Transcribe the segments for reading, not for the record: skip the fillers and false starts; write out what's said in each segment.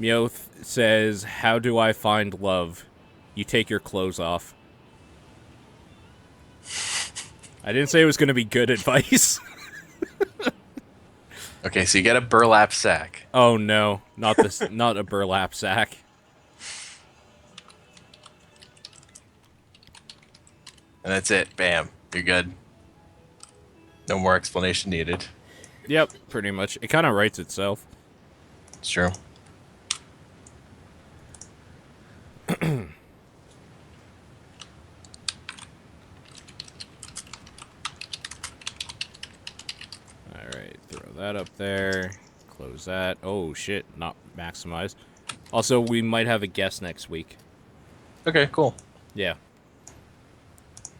Meowth says, how do I find love? You take your clothes off. I didn't say it was going to be good advice. Okay, so you get a burlap sack. Oh no, not this, not a burlap sack. And that's it. Bam. You're good. No more explanation needed. Yep, pretty much. It kind of writes itself. It's true. Alright, throw that up there. Close that. Oh shit, not maximized. Also, we might have a guest next week. Okay, cool. Yeah.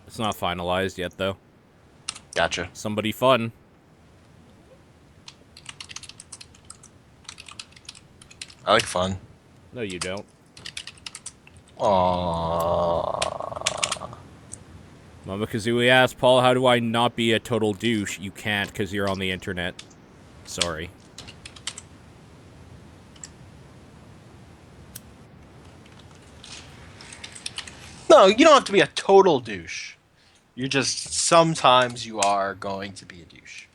It's not finalized yet, though. Gotcha. Somebody fun. I like fun. No, you don't. Aww. Mama Kazooie asked, Paul, how do I not be a total douche? You can't, because you're on the internet. Sorry. No, you don't have to be a total douche. You're just, sometimes you are going to be a douche.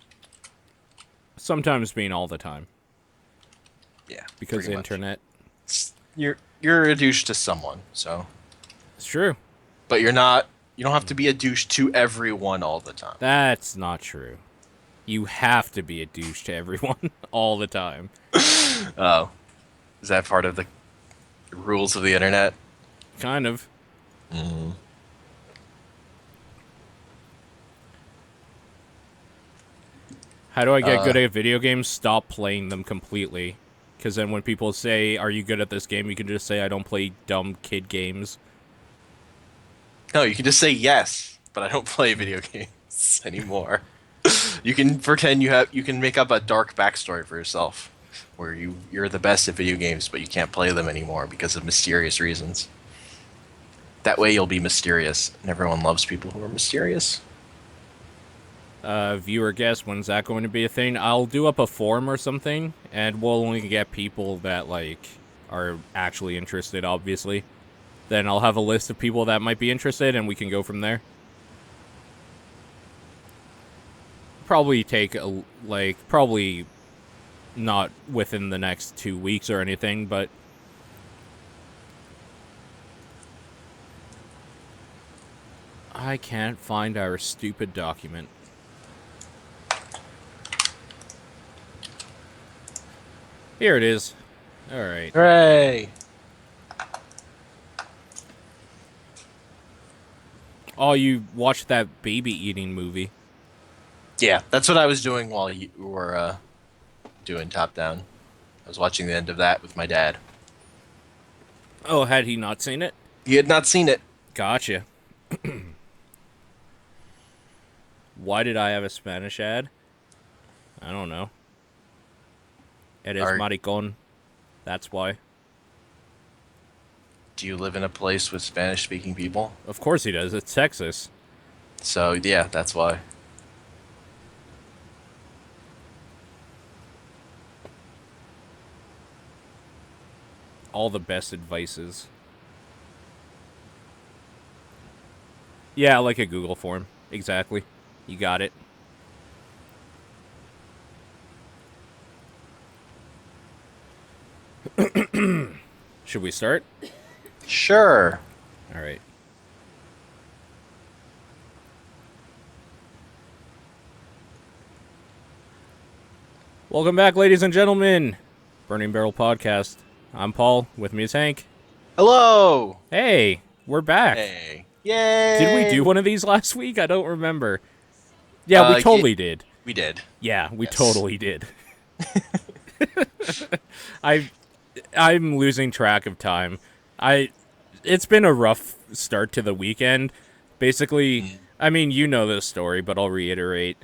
Sometimes being all the time. Yeah. Because pretty much. internet. You're a douche to someone, so. It's true. But you're not, you don't have to be a douche to everyone all the time. That's not true. You have to be a douche to everyone all the time. Oh. Is that part of the rules of the internet? Kind of. Mm-hmm. How do I get good at video games? Stop playing them completely. Because then when people say, are you good at this game? You can just say, I don't play dumb kid games. No, you can just say yes, but I don't play video games anymore. You can pretend you can make up a dark backstory for yourself, where you're the best at video games, but you can't play them anymore because of mysterious reasons. That way you'll be mysterious, and everyone loves people who are mysterious. Viewer guess, when's that going to be a thing? I'll do up a forum or something, and we'll only get people that, like, are actually interested, obviously. Then I'll have a list of people that might be interested, and we can go from there. Probably take, probably not within the next 2 weeks or anything, but... I can't find our stupid document. Here it is. Alright. Hooray! Oh, you watched that baby eating movie. Yeah, that's what I was doing while you were doing Top Down. I was watching the end of that with my dad. Oh, had he not seen it? He had not seen it. Gotcha. Why did I have a Spanish ad? I don't know. Eres maricón. That's why. Do you live in a place with Spanish-speaking people? Of course he does. It's Texas. So, yeah, that's why. All the best advices. Yeah, like a Google form. Exactly. You got it. Should we start? Sure. All right. Welcome back, ladies and gentlemen. Burning Barrel Podcast. I'm Paul. With me is Hank. Hello! Hey, we're back. Hey. Yay! Did we do one of these last week? I don't remember. Yeah, we totally did. We did. Yeah, we totally did. I'm losing track of time. It's been a rough start to the weekend. Basically, I mean, you know this story, but I'll reiterate.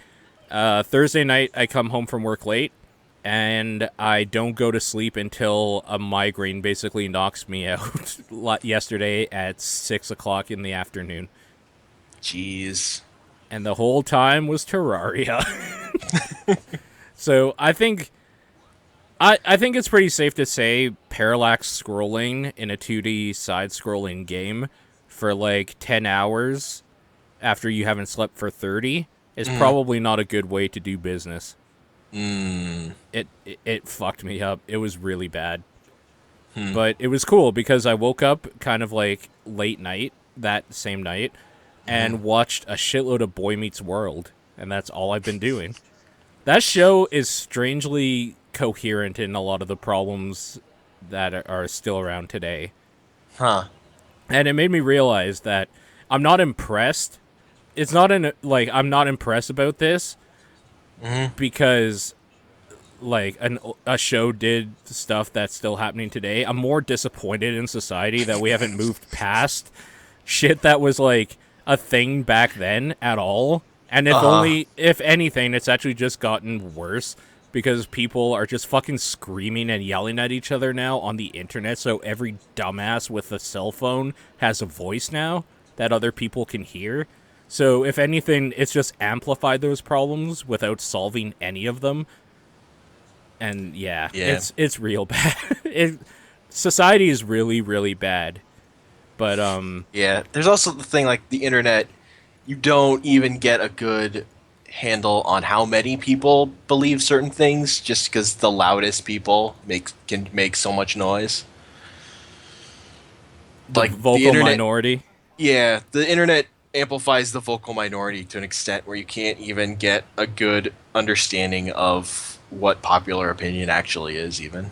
Thursday night, I come home from work late, and I don't go to sleep until a migraine basically knocks me out yesterday at 6 o'clock in the afternoon. Jeez. And the whole time was Terraria. So I think I think it's pretty safe to say parallax scrolling in a 2D side scrolling game for like 10 hours after you haven't slept for 30 is Mm. probably not a good way to do business. Mm. It fucked me up. It was really bad. Hmm. But it was cool because I woke up kind of like late night that same night Hmm. and watched a shitload of Boy Meets World, and that's all I've been doing. That show is strangely coherent in a lot of the problems that are still around today. Huh. And it made me realize that I'm not impressed. It's not an like I'm not impressed about this Hmm. because like a show did stuff that's still happening today. I'm more disappointed in society that we haven't moved past shit that was like a thing back then at all. And if Uh-huh. only, if anything, it's actually just gotten worse because people are just fucking screaming and yelling at each other now on the internet. So every dumbass with a cell phone has a voice now that other people can hear. So if anything, it's just amplified those problems without solving any of them. And yeah, Yeah. it's real bad. Society is really bad. But Yeah. There's also the thing like the internet, you don't even get a good handle on how many people believe certain things just because the loudest people can make so much noise. the Like the vocal internet, minority. yeah, the internet amplifies the vocal minority to an extent where you can't even get a good understanding of what popular opinion actually is even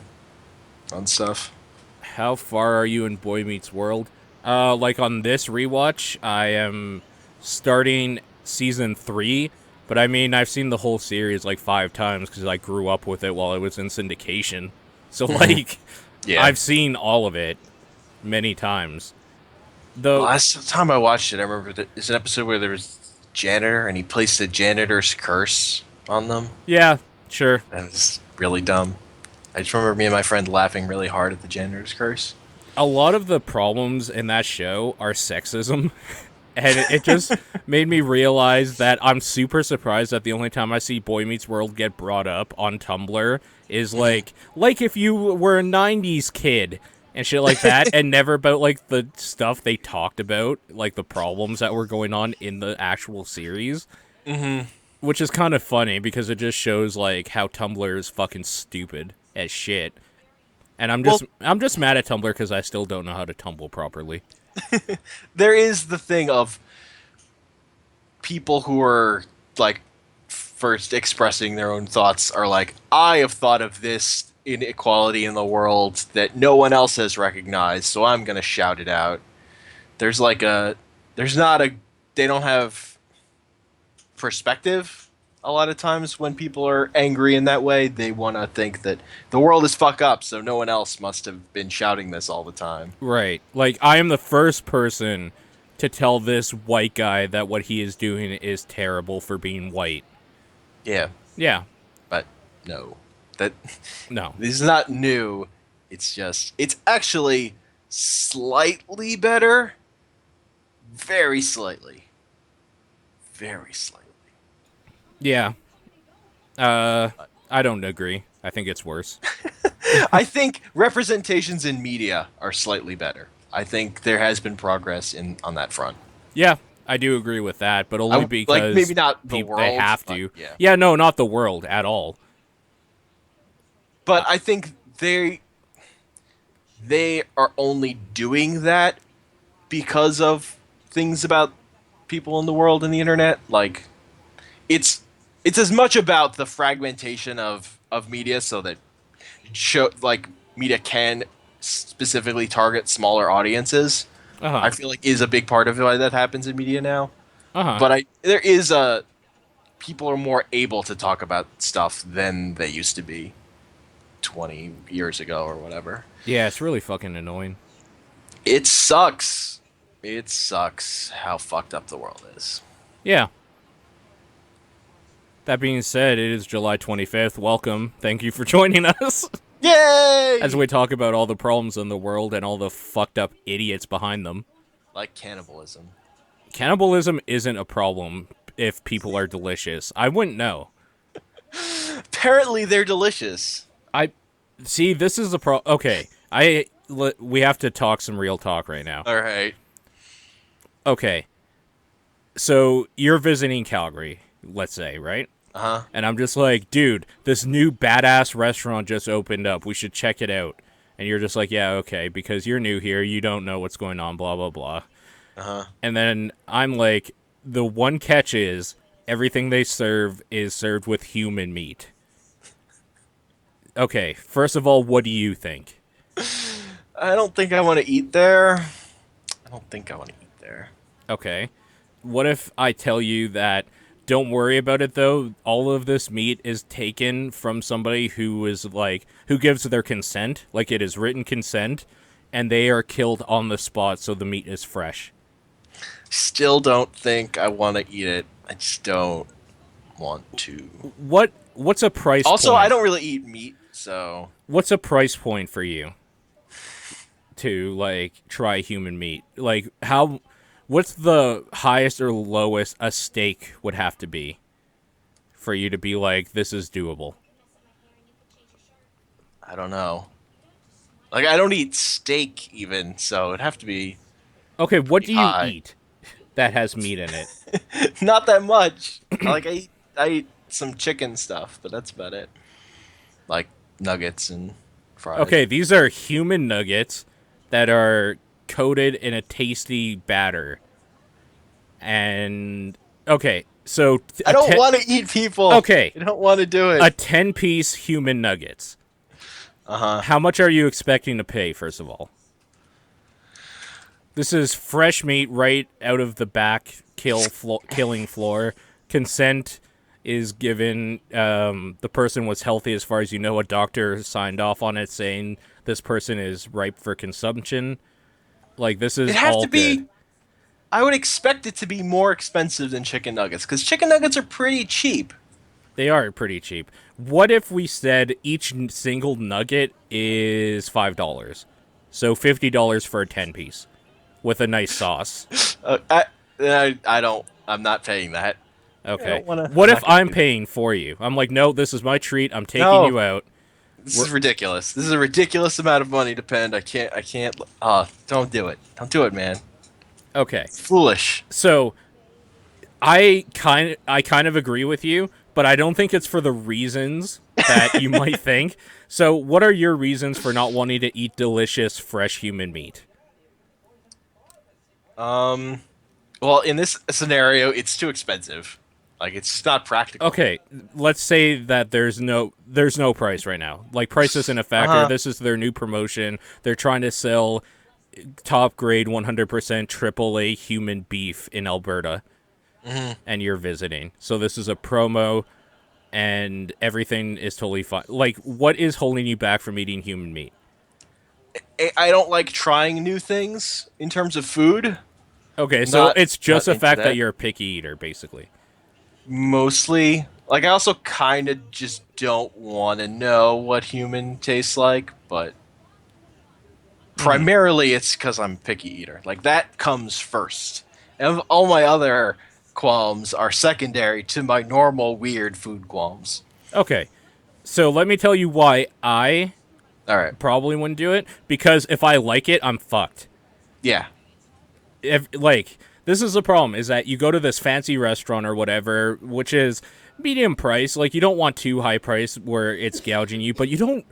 on stuff. How far are you in Boy Meets World? Like on this rewatch, I am starting season 3, but I mean, I've seen the whole series like 5 times because I grew up with it while it was in syndication. So, Hmm. like, Yeah. I've seen all of it many times. The Though, last time I watched it, I remember there's an episode where there was janitor and he placed a janitor's curse on them. yeah, sure. That was really dumb. I just remember me and my friend laughing really hard at the janitor's curse. A lot of the problems in that show are sexism. And it just made me realize that I'm super surprised that the only time I see Boy Meets World get brought up on Tumblr is Hmm. like if you were a 90s kid and shit like that, and never about like the stuff they talked about, like the problems that were going on in the actual series, Hmm. which is kind of funny because it just shows like how Tumblr is fucking stupid as shit. And Well, I'm just mad at Tumblr because I still don't know how to tumble properly. there is the thing of people who are like first expressing their own thoughts are like, I have thought of this inequality in the world that no one else has recognized, so I'm going to shout it out. There's like a, there's not a, they don't have perspective. A lot of times when people are angry in that way, they want to think that the world is fuck up, so no one else must have been shouting this all the time. Right. Like, I am the first person to tell this white guy that what he is doing is terrible for being white. Yeah, Yeah. but no. That No. this is not new. It's just it's actually slightly better, very slightly. Very slightly. Yeah. Uh, I don't agree. I think it's worse. I think representations in media are slightly better. I think there has been progress in on that front. Yeah, I do agree with that, but only I like maybe because not the they world, have but to. yeah. Yeah, no, not the world at all. But I think they are only doing that because of things about people in the world and the internet. Like it's it's as much about the fragmentation of media so that show like media can specifically target smaller audiences. Uh huh. I feel like is a big part of why that happens in media now. Uh huh. But I there is a people are more able to talk about stuff than they used to be 20 years ago or whatever. Yeah, it's really fucking annoying. It sucks. It sucks how fucked up the world is. Yeah. That being said, it is July 25th. Welcome. Thank you for joining us as Yay! we talk about all the problems in the world and all the fucked up idiots behind them. Like cannibalism. Cannibalism isn't a problem if people are delicious. I wouldn't know. Apparently they're delicious. I See, this is the Okay, we have to talk some real talk right now. All right. Okay, so you're visiting Calgary, let's say, right? Uh-huh. And I'm just like, dude, this new badass restaurant just opened up. We should check it out. And you're just like, yeah, okay, because you're new here, you don't know what's going on, blah blah blah. Uh-huh. And then I'm like, the one catch is everything they serve is served with human meat. Okay, first of all, what do you think? I don't think I want to eat there. I don't think I want to eat there. Okay. What if I tell you that don't worry about it though, all of this meat is taken from somebody who is like who gives their consent, like it is written consent, and they are killed on the spot so the meat is fresh. Still don't think I want to eat it. I just don't want to. What's a price Also, I point? don't really eat meat, so What's a price point for you to like try human meat? Like how what's the highest or lowest a steak would have to be for you to be like this is doable? I don't know. Like I don't eat steak even, so it'd have to be Okay, what pretty do you high. eat that has meat in it? Not that much. I eat some chicken stuff, but that's about it. Like nuggets and fries. Okay, these are human nuggets that are coated in a tasty batter. And okay, so I don't want to eat people. okay, I don't want to do a it. 10-piece human nuggets. Uh huh. How much are you expecting to pay first of all? This is fresh meat right out of the back killing floor. Consent is given. The person was healthy as far as you know. A doctor signed off on it saying this person is ripe for consumption. Like, this is It'd have all to good. be. I would expect it to be more expensive than chicken nuggets because chicken nuggets are pretty cheap. They are pretty cheap. What if we said each single nugget is $5? So $50 for a 10-piece with a nice sauce. I don't. I'm not paying that. I Okay. don't want to. What I'm if not gonna I'm do that. paying for you? I'm like, no, this is my treat. I'm taking No, you out. this We're, is ridiculous. This is a ridiculous amount of money to spend. I can't. I can't. Don't do it. Don't do it, man. okay. It's foolish. So I kind of agree with you, but I don't think it's for the reasons that you might think. So what are your reasons for not wanting to eat delicious fresh human meat? Um. Well, in this scenario, it's too expensive. Like it's just not practical. Okay, let's say that there's no price right now. Like price isn't a Uh factor. huh. This is their new promotion. They're trying to sell top grade 100% AAA human beef in Alberta and you're visiting. So this is a promo and everything is totally fine. Like what is holding you back from eating human meat? I don't like trying new things in terms of food. Okay, so Not it's just not a into fact that that. you're a picky eater basically. Mostly, like I also kind of just don't want to know what human tastes like, but primarily it's because I'm a picky eater. Like that comes first, and all my other qualms are secondary to my normal weird food qualms. Okay. So let me tell you why I All right, probably wouldn't do it because if I like it, I'm fucked. yeah, If like this is the problem is that you go to this fancy restaurant or whatever, which is medium price. Like you don't want too high price where it's gouging you, but you don't.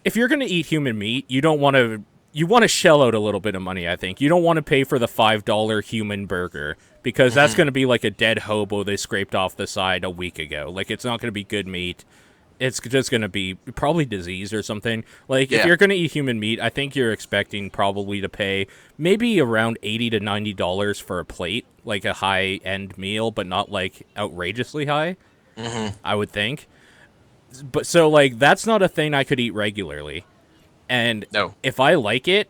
If you're gonna eat human meat, you don't want to. You want to shell out a little bit of money. I think you don't want to pay for the $5 human burger because that's going to be like a dead hobo they scraped off the side a week ago. Like it's not going to be good meat. It's just going to be probably disease or something. Like if yeah, you're going to eat human meat, I think you're expecting probably to pay maybe around $80 to $90 for a plate, like a high end meal, but not like outrageously high. I would think. But so like that's not a thing I could eat regularly. And no, if I like it,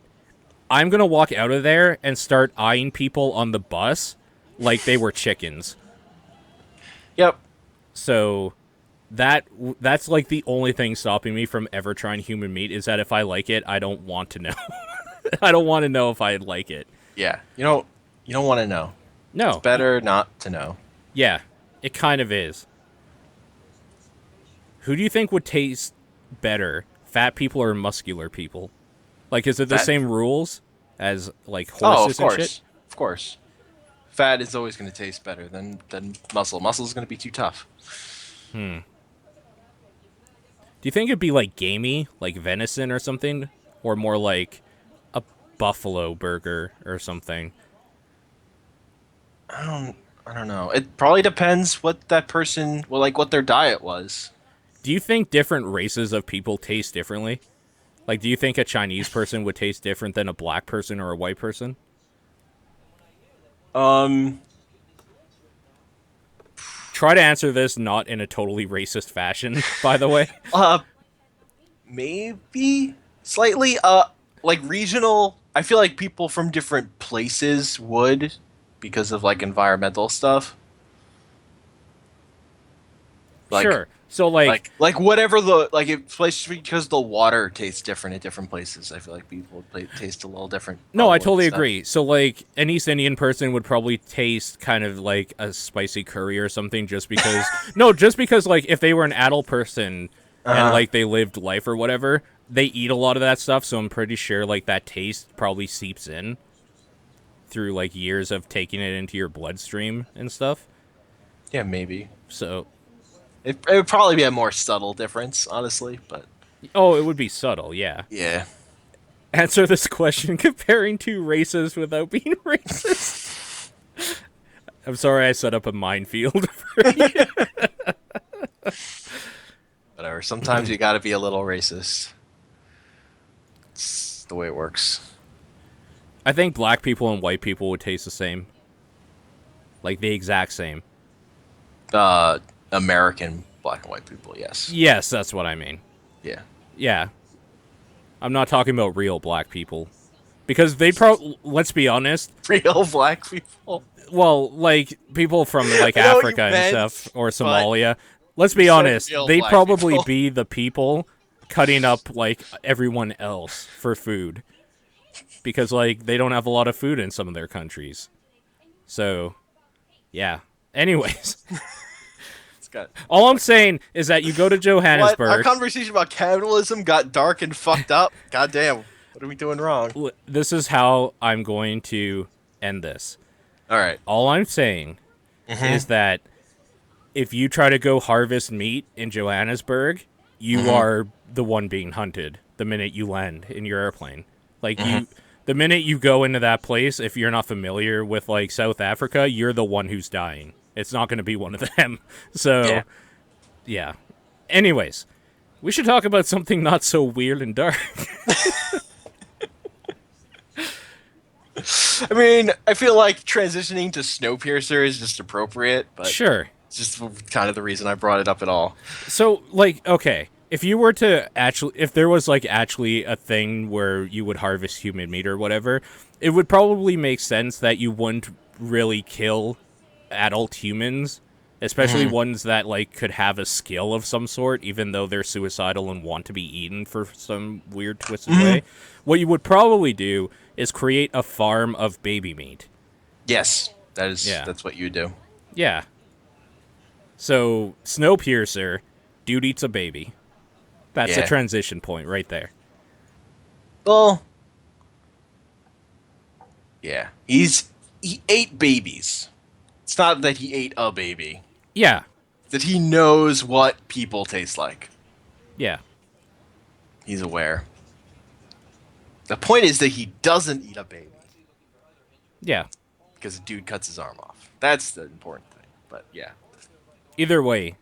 I'm going to walk out of there and start eyeing people on the bus like they were chickens. yep, So that's like the only thing stopping me from ever trying human meat is that if I like it, I don't want to know. I don't want to know if I like it. yeah. You don't want to know. It's No. better not to know. Yeah, it kind of is. Who do you think would taste better? fat people or muscular people? Like, is it the Fat. same rules as like Oh, of horses and shit? course, of course. Fat is always going to taste better than muscle. Muscle is going to be too tough. Do you think it'd be like gamey, like venison or something, or more like a buffalo burger or something? I don't know. It probably depends what that person, well, like what their diet was. Do you think different races of people taste differently? Like, do you think a Chinese person would taste different than a black person or a white person? Um, Try to answer this not in a totally racist fashion, by the way. uh, maybe slightly. Like regional. I feel like people from different places would, because of like environmental stuff. Like Sure. So, like, like whatever the like it places because the water tastes different at different places. I feel like people taste a little different. no, I probably, totally stuff. agree. So, like, an East Indian person would probably taste kind of like a spicy curry or something just because. No, just because, like, if they were an adult person and, Uh-huh. like, they lived life or whatever, they eat a lot of that stuff. So, I'm pretty sure, like, that taste probably seeps in through, like, years of taking it into your bloodstream and stuff. Yeah, maybe. So, It would probably be a more subtle difference, honestly, but oh, it would be subtle, yeah. yeah. Answer this question comparing two races without being racist. I'm sorry I set up a minefield. Whatever. Sometimes you got to be a little racist. It's the way it works. I think black people and white people would taste the same. Like the exact same. American black and white people, yes. Yes, that's what I mean. Yeah. Yeah. I'm not talking about real black people. Because let's be honest, Real black people. well, like people from like I know what you Africa and meant, stuff or but Somalia, let's be you said honest, real they'd black probably people. be the people cutting up like everyone else for food. Because like they don't have a lot of food in some of their countries. So, yeah. Anyways, It's got all I'm saying is that you go to what? Johannesburg. Our conversation about cannibalism got dark and fucked up. God damn. What are we doing wrong? This is how I'm going to end this. All right. All I'm saying is that if you try to go harvest meat in Johannesburg, you are the one being hunted the minute you land in your airplane. Like the minute you go into that place, if you're not familiar with like South Africa, you're the one who's dying. It's not going to be one of them. So, yeah. Anyways, we should talk about something not so weird and dark. I mean, I feel like transitioning to Snowpiercer is just appropriate, but Sure. it's just kind of the reason I brought it up at all. So, like, okay, if you were to actually, if there was like actually a thing where you would harvest human meat or whatever, it would probably make sense that you wouldn't really kill adult humans, especially ones that like could have a skill of some sort, even though they're suicidal and want to be eaten for some weird twisted way. What you would probably do is create a farm of baby meat. Yes, Yeah. that's what you do. Yeah. So, Snowpiercer, dude eats a baby. That's a Yeah. transition point right there. Well, yeah, he ate babies. It's not that he ate a baby; Yeah. that he knows what people taste like. Yeah. He's aware. The point is that he doesn't eat a baby Yeah. because the dude cuts his arm off. That's the important thing. But yeah, Either way,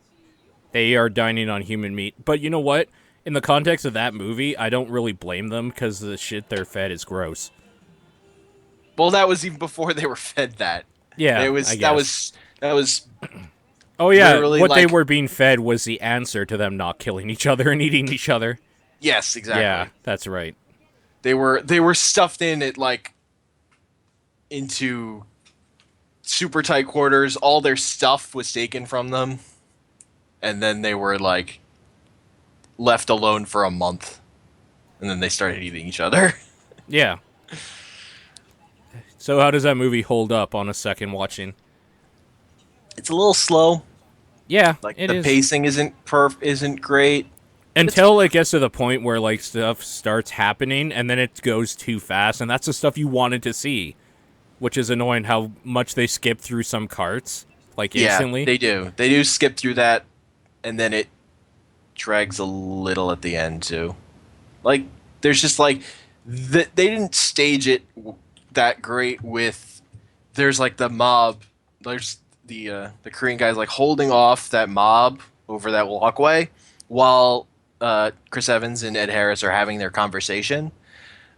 they are dining on human meat. But you know what? In the context of that movie, I don't really blame them because the shit they're fed is gross. well, that was even before they were fed that. Yeah, It was I that guess. was Oh yeah, literally, what they like- were being fed was the answer to them not killing each other and eating each other. yes, exactly. Yeah, that's right. They were stuffed in it like into super tight quarters. All their stuff was taken from them, and then they were like left alone for a month, and then they started eating each other. Yeah. So how does that movie hold up on a second watching? It's a little slow. Yeah, Like it the is. pacing isn't great. It's Until it gets to the point where like stuff starts happening and then it goes too fast, and that's the stuff you wanted to see, which is annoying how much they skip through some carts like yeah, instantly. they do. They do skip through that, and then it drags a little at the end too. Like there's just like they didn't stage it that great with there's like the mob. There's the Korean guys like holding off that mob over that walkway while Chris Evans and Ed Harris are having their conversation.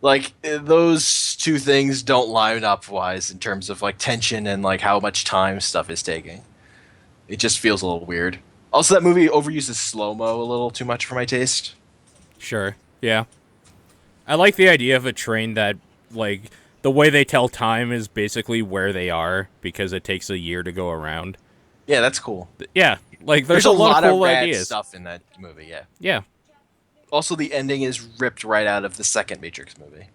Like those two things don't line up wise in terms of like tension and like how much time stuff is taking. It just feels a little weird. Also, that movie overuses slow mo a little too much for my taste. Sure. Yeah. I like the idea of a train that like the way they tell time is basically where they are because it takes a year to go around. Yeah, that's cool. Yeah, like There's there's a a lot of lot of cool rad ideas. stuff in that movie. Yeah. Yeah. Also, the ending is ripped right out of the second Matrix movie.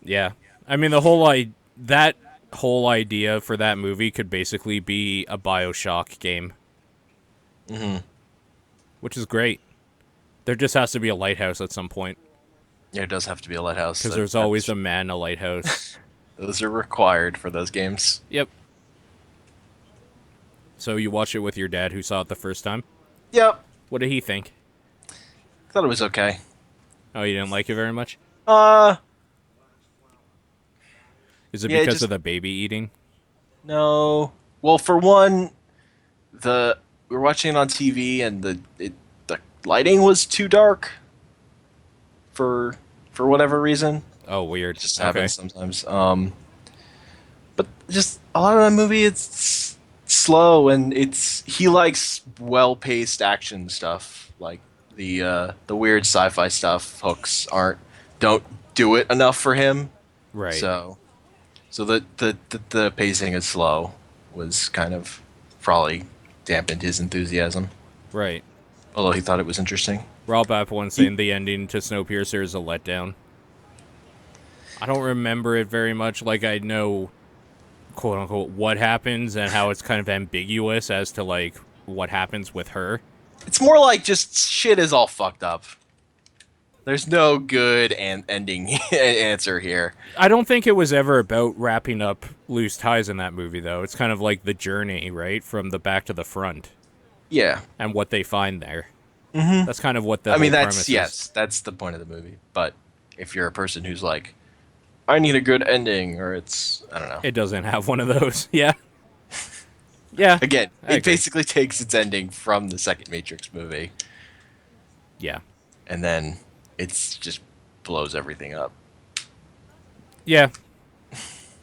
Yeah. I mean that whole idea for that movie could basically be a BioShock game, Hmm. which is great. There just has to be a lighthouse at some point Yeah, it does have to be a lighthouse. because there's always a man a lighthouse. Those are required for those games. Yep. So you watched it with your dad who saw it the first time. Yep. What did he think? Thought it was okay. Oh, you didn't like it very much? Uh, Is it yeah, because just of the baby eating? no. Well, for one, the we were watching it on TV and the lighting was too dark for whatever reason. Oh, weird. It just Okay. happens sometimes. But just a lot of that movie, it's slow and it's he likes well paced action stuff. Like the weird sci-fi stuff hooks aren't don't do it enough for him. Right. So the pacing is slow was kind of probably dampened his enthusiasm. Right. Although he thought it was interesting. Rob Apple saying the ending to Snowpiercer is a letdown. I don't remember it very much. Like, I know, quote unquote, what happens and how it's kind of ambiguous as to, like, what happens with her. It's more like just shit is all fucked up. There's no good ending answer here. I don't think it was ever about wrapping up loose ties in that movie, though. It's kind of like the journey, right? From the back to the front Yeah. and what they find there. Mm-hmm. That's kind of what the I mean, whole that's premise yes, that's the point of the movie. But if you're a person who's like, I need a good ending, or it's I don't know. is. It doesn't have one of those. Yeah. Yeah. Again, I it agree. basically takes its ending from the second Matrix movie, Yeah. and then it's just blows everything up. Yeah.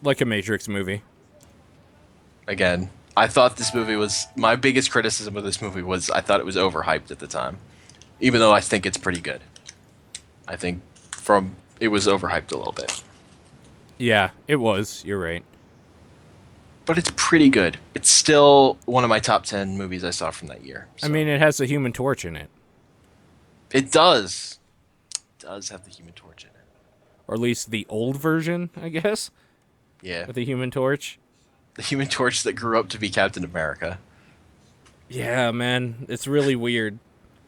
Like a Matrix movie. Again, I thought this movie was my biggest criticism of this movie was I thought it was overhyped at the time, even though I think it's pretty good. I think from it was overhyped a little bit, Yeah, it was. You're right. but it's pretty good. It's still one of my top 10 movies I saw from that year. I So. mean, it has the Human Torch in it. It does. It does have the Human Torch in it. Or at least the old version, I guess, Yeah. with the Human Torch. The Human Torch that grew up to be Captain America. Yeah, man, it's really weird.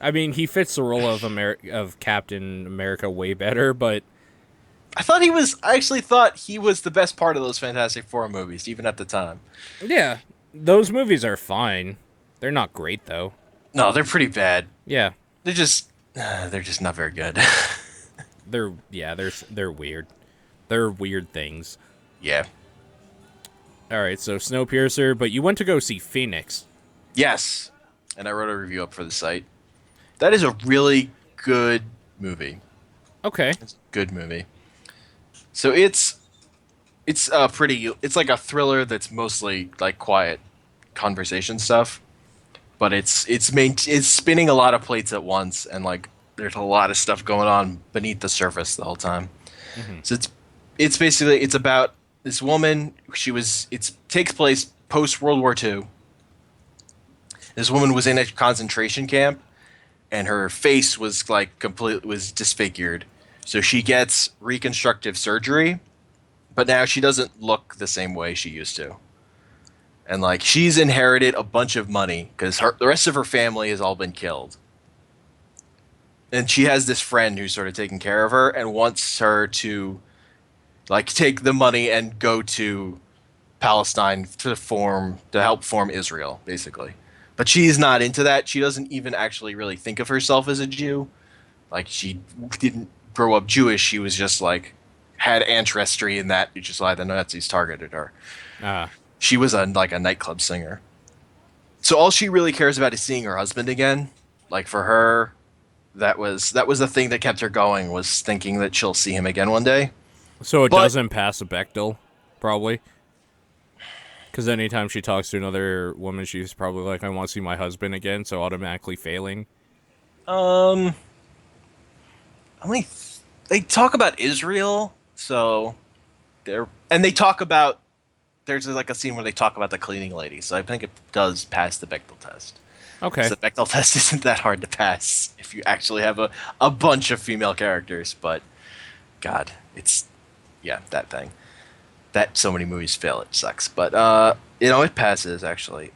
I mean, he fits the role of Captain America way better, but I actually thought he was the best part of those Fantastic Four movies, even at the time. yeah, those movies are fine. They're not great though. No, they're pretty bad. Yeah, They're just not very good. they're weird. They're weird things. Yeah. All right, so Snowpiercer, but you went to go see Phoenix. Yes. And I wrote a review up for the site. That is a really good movie. Okay. It's a good movie. So it's like a thriller that's mostly like quiet conversation stuff, but it's spinning a lot of plates at once and like there's a lot of stuff going on beneath the surface the whole time. Mhm. So it's basically it's about this woman. It takes place post World War II. This woman was in a concentration camp, and her face was was disfigured. So she gets reconstructive surgery, but now she doesn't look the same way she used to. And like she's inherited a bunch of money because the rest of her family has all been killed. and she has this friend who's sort of taking care of her and wants her to like take the money and go to Palestine to help form Israel, basically. But she's not into that. She doesn't even actually really think of herself as a Jew. Like she didn't grow up Jewish. She was just like had ancestry in that, which is why the Nazis targeted her. Ah, She was a nightclub singer. So all she really cares about is seeing her husband again. Like for her, that was the thing that kept her going, was thinking that she'll see him again one day. so it But doesn't pass a Bechdel, probably. Because anytime she talks to another woman, she's probably like, "I want to see my husband again," so automatically failing. um, I mean, they talk about Israel, so they talk about there's like a scene where they talk about the cleaning lady, so I think it does pass the Bechdel test. Okay. So the Bechdel test isn't that hard to pass if you actually have a bunch of female characters, but God, it's yeah, that thing. That so many movies fail, it sucks. But it passes actually.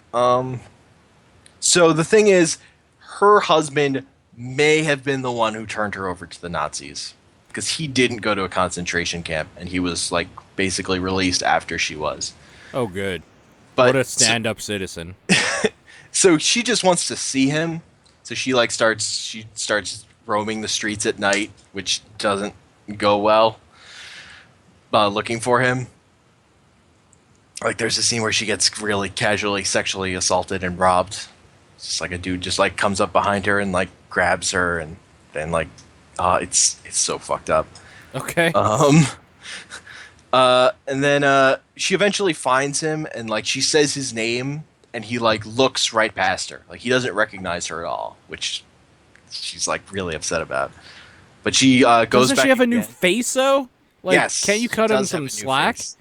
So the thing is, her husband may have been the one who turned her over to the Nazis because he didn't go to a concentration camp and he was like basically released after she was. Oh, good. What But a stand-up citizen. so she just wants to see him. So she starts roaming the streets at night, which doesn't go well. Looking for him. Like there's a scene where she gets really casually sexually assaulted and robbed. It's just like a dude just like comes up behind her and like grabs her and then like it's so fucked up. Okay. Um and then she eventually finds him and like she says his name and he like looks right past her. Like he doesn't recognize her at all, which she's like really upset about. But she goes Doesn't back she have a new again. face though? Like, Yes, can't you she cut him does have a some new slack? face.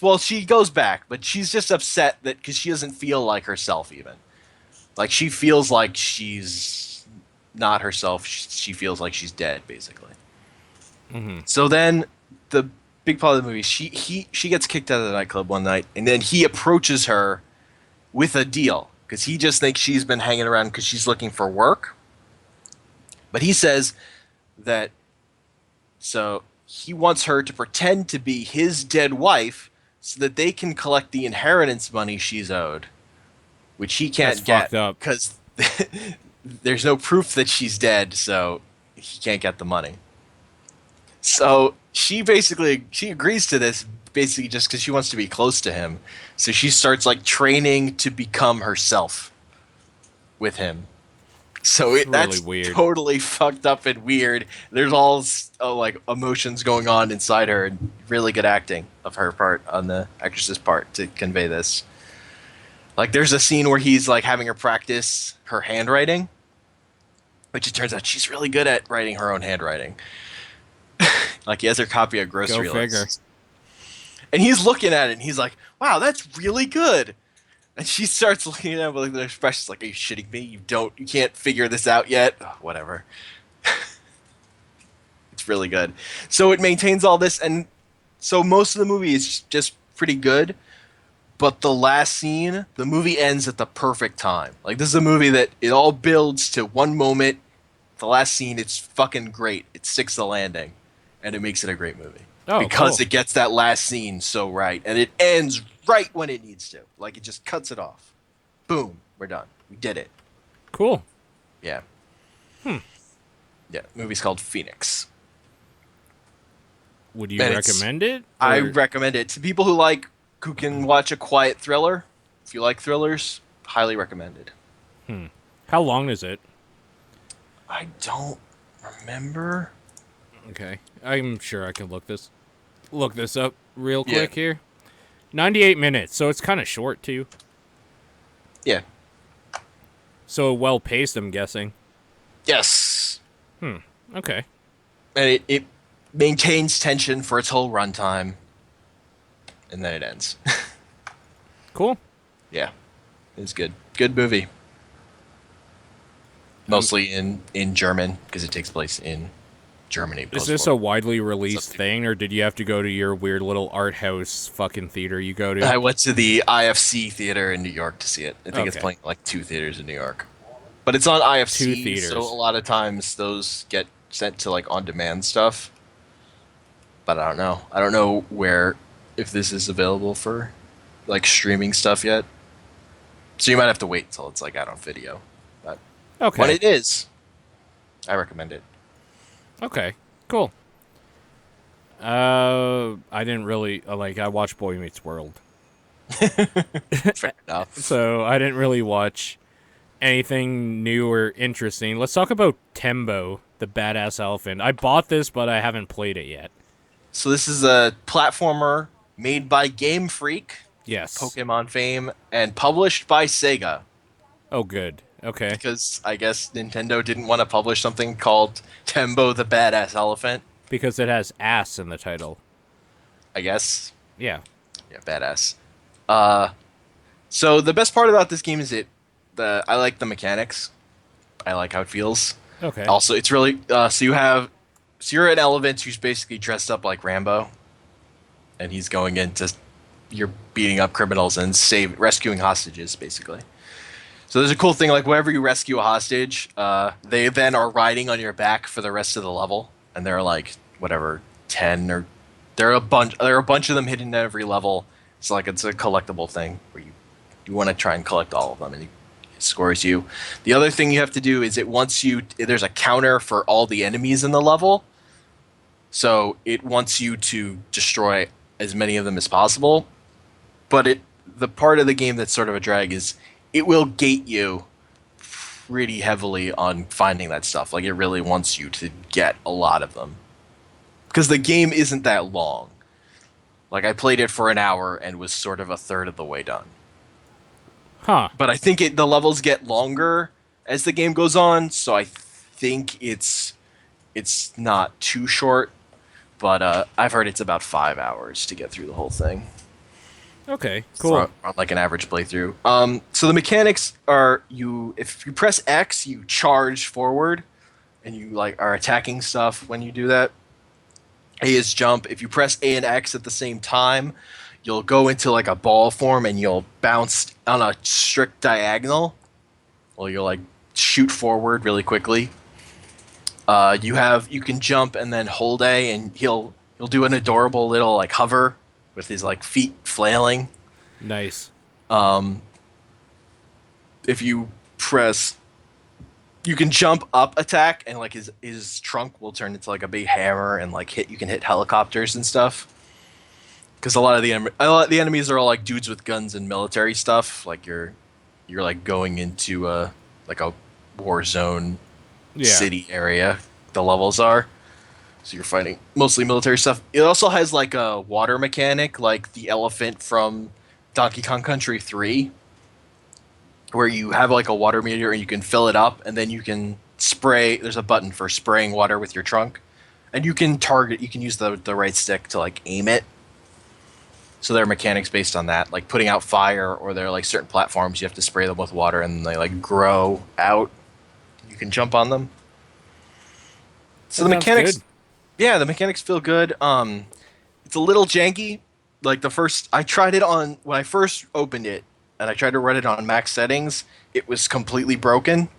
Well, she goes back, but she's just upset that because she doesn't feel like herself even. Like she feels like she's not herself. She feels like she's dead, basically. Mm-hmm. So then the big part of the movie, she gets kicked out of the nightclub one night, and then he approaches her with a deal because he just thinks she's been hanging around because she's looking for work. But he says that so he wants her to pretend to be his dead wife so that they can collect the inheritance money she's owed, which he That's can't get fucked up. because there's no proof that she's dead, so he can't get the money. So she agrees to this basically just because she wants to be close to him. So she starts like training to become herself with him. So It's really that's weird. totally fucked up and weird. There's all like emotions going on inside her, and really good acting of her part on the actress's part to convey this. Like there's a scene where he's like having her practice her handwriting, which it turns out she's really good at writing her own handwriting. Like he has her copy a Go grocery figure. list, and he's looking at it, and he's like, "Wow, that's really good." And she starts looking at him with an expression like, "Are you shitting me? You can't figure this out yet." Ugh, whatever. It's really good. So it maintains all this, and so most of the movie is just pretty good. But the last scene, the movie ends at the perfect time. Like this is a movie that it all builds to one moment. The last scene, it's fucking great. It sticks the landing, and it makes it a great movie Oh, because cool. it gets that last scene so right, and it ends right when it needs to. Like it just cuts it off. Boom, we're done. We did it. Cool. Yeah. Yeah. The movie's called Phoenix. Would you And recommend it? I Or- recommend it to people who can watch a quiet thriller. If you like thrillers, highly recommended. How long is it? I don't remember. Okay. I'm sure I can look this up real Yeah. quick here. 98 minutes, so it's kind of short too. Yeah. So well paced, I'm guessing. Yes. Okay. And it maintains tension for its whole runtime, and then it ends. Cool. Yeah, it's good. Good movie. Mostly in German because it takes place in Germany. Is this a post-war. widely released Something. thing, or did you have to go to your weird little art house fucking theater you go to? I went to the IFC theater in New York to see it. I think it's Okay. playing like 2 theaters in New York. but it's on Two IFC, so a theaters. lot of times those get sent to like on-demand stuff. But I don't know. I don't know where if this is available for like streaming stuff yet. So you might have to wait until it's like out on video. But when Okay. it is, I recommend it. Okay. Cool. I didn't really like. I watched Boy Meets World, Fair enough. so I didn't really watch anything new or interesting. Let's talk about Tembo, the Badass Elephant. I bought this, but I haven't played it yet. So this is a platformer made by Game Freak, Yes. Pokemon fame, and published by Sega. Oh, good. Okay. Because I guess Nintendo didn't want to publish something called Tembo the Badass Elephant. Because it has ass in the title. I guess. Yeah. Yeah, badass. Uh, so the best part about this game is I like the mechanics. I like how it feels. Okay. Also, it's really so you're an elephant who's basically dressed up like Rambo, and he's going into you're beating up criminals and rescuing hostages basically. So there's a cool thing like whenever you rescue a hostage, they then are riding on your back for the rest of the level, and there are like whatever 10 or there are a bunch of them hidden in every level. It's like it's a collectible thing where you want to try and collect all of them, and it scores you. The other thing you have to do is there's a counter for all the enemies in the level, so it wants you to destroy as many of them as possible. But the part of the game that's sort of a drag is it will gate you pretty heavily on finding that stuff. Like it really wants you to get a lot of them because the game isn't that long. Like I played it for an hour and was sort of a third of the way done. Huh. But I think the levels get longer as the game goes on, so I think it's not too short. But I've heard it's about 5 hours to get through the whole thing. Okay. Cool. On like an average playthrough. So the mechanics are if you press X, you charge forward, and you like are attacking stuff when you do that. A is jump. If you press A and X at the same time, you'll go into like a ball form and you'll bounce on a strict diagonal. Well, you'll like shoot forward really quickly. You can jump and then hold A, and he'll do an adorable little like hover with his like feet flailing. Nice. If you press, you can jump up attack, and like his trunk will turn into like a big hammer, and like you can hit helicopters and stuff. Because a lot of the enemies are all like dudes with guns and military stuff. Like you're like going into like a war zone Yeah. city area. The levels are. So you're fighting mostly military stuff. It also has like a water mechanic, like the elephant from Donkey Kong Country 3, where you have like a water meter and you can fill it up, and then you can spray. There's a button for spraying water with your trunk, and you can target. You can use the right stick to like aim it. So there are mechanics based on that, like putting out fire, or there are like certain platforms you have to spray them with water, and they like grow out. You can jump on them. So That the sounds mechanics, good. yeah, the mechanics feel good. It's a little janky. Like I tried it on when I first opened it, and I tried to run it on max settings. It was completely broken.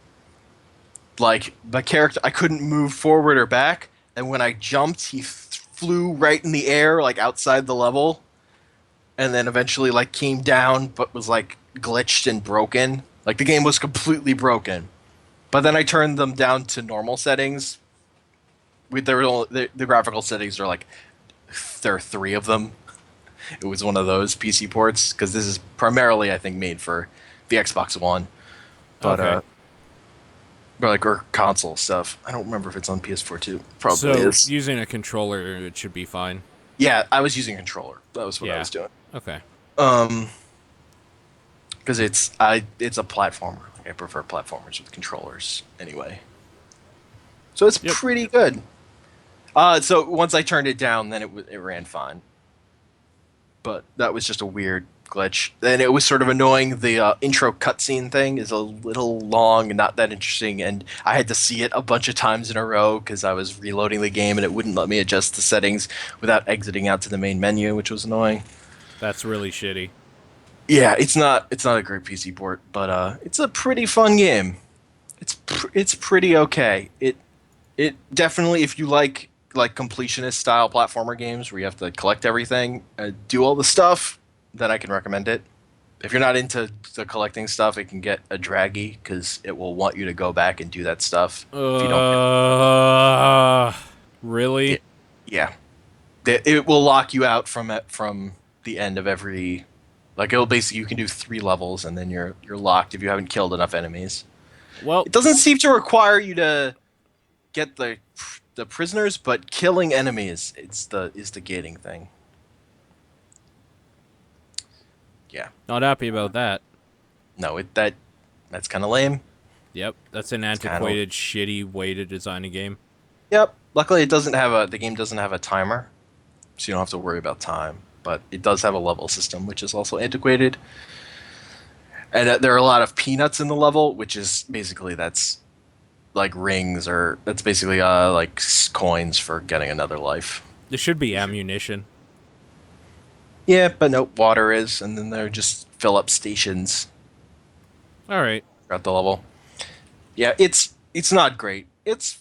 Like my character, I couldn't move forward or back, and when I jumped, he flew right in the air, like outside the level, and then eventually like came down, but was like glitched and broken. Like the game was completely broken. But then I turned them down to normal settings. The graphical settings are like there are three of them. It was one of those PC ports because this is primarily I think made for the Xbox One, but Okay. or console stuff. I don't remember if it's on PS4 too. Probably So is. using a controller, it should be fine. Yeah, I was using a controller. That was what I Yeah. was doing. Okay. Um, because it's a platformer. Like I prefer platformers with controllers anyway. So it's Yep. pretty good. So once I turned it down, then it ran fine. But that was just a weird glitch. Then it was sort of annoying. The intro cutscene thing is a little long and not that interesting, and I had to see it a bunch of times in a row because I was reloading the game and it wouldn't let me adjust the settings without exiting out to the main menu, which was annoying. That's really shitty. Yeah, it's not a great PC port, but it's a pretty fun game. It's pretty okay. It definitely, if you like completionist style platformer games where you have to collect everything, do all the stuff, then I can recommend it. If you're not into the collecting stuff, it can get a draggy because it will want you to go back and do that stuff. If you don't get Really? it, yeah, it will lock you out from the end of every. Like it'll basically you can do 3 levels and then you're locked if you haven't killed enough enemies. Well, It doesn't seem to require you to get the prisoners, but killing enemies is the gating thing. Yeah. not happy about that. No, that's kind of lame. Yep, that's an It's kind of antiquated, shitty way to design a game. Yep. Luckily, the game doesn't have a timer, so you don't have to worry about time. But it does have a level system, which is also antiquated. And there are a lot of peanuts in the level, which is basically that's like rings or that's basically like coins for getting another life. There should be ammunition. Yeah, but nope, water is, and then they're just fill up stations All right. throughout the level. Yeah, it's not great. It's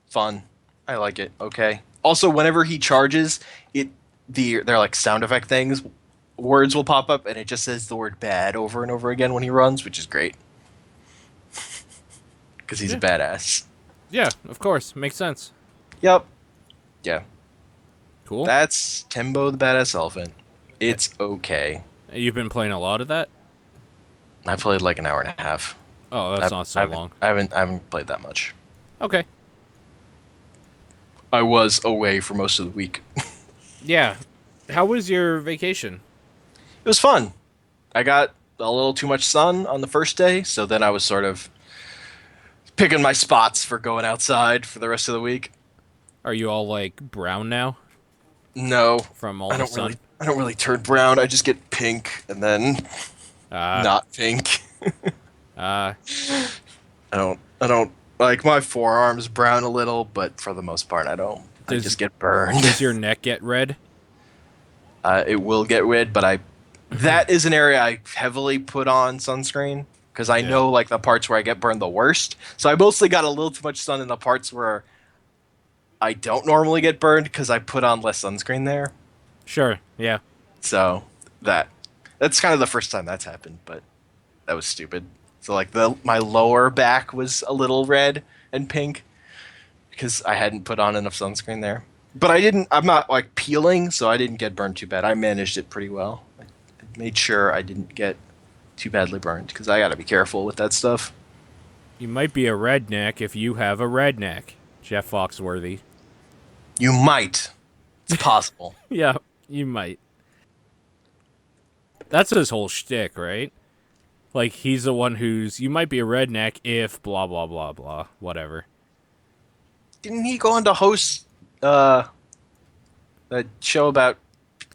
fun. I like it. Okay. Also, whenever he charges, they're like sound effect things. Words will pop up, and it just says the word "bad" over and over again when he runs, which is great because he's a Yeah. badass. Yeah, of course. Makes sense. Yep. Yeah. Cool. That's Tembo the Badass Elephant. It's okay. You've been playing a lot of that? I played like an hour and a half. Oh, that's not so long. I haven't played that much. Okay. I was away for most of the week. Yeah. How was your vacation? It was fun. I got a little too much sun on the first day, so then I was sort of picking my spots for going outside for the rest of the week. Are you all like brown now No, from all the sun? I don't really turn brown. I just get pink and then Uh, not pink. uh, I don't like my forearms brown a little, but for the most part I don't. I Does- just get burned. does your neck get red? It will get red, but that is an area I heavily put on sunscreen because I Yeah. know like the parts where I get burned the worst. So I mostly got a little too much sun in the parts where I don't normally get burned because I put on less sunscreen there. Sure. Yeah. So that's kind of the first time that's happened, but that was stupid. So like my lower back was a little red and pink because I hadn't put on enough sunscreen there. But I'm not like peeling, so I didn't get burned too bad. I managed it pretty well. I made sure I didn't get too badly burned because I got to be careful with that stuff. You might be a redneck if you have a redneck. Jeff Foxworthy. You might. It's possible. Yeah, you might. That's his whole shtick, right? Like, he's the one who's, you might be a redneck if blah, blah, blah, blah, whatever. Didn't he go on to host a show about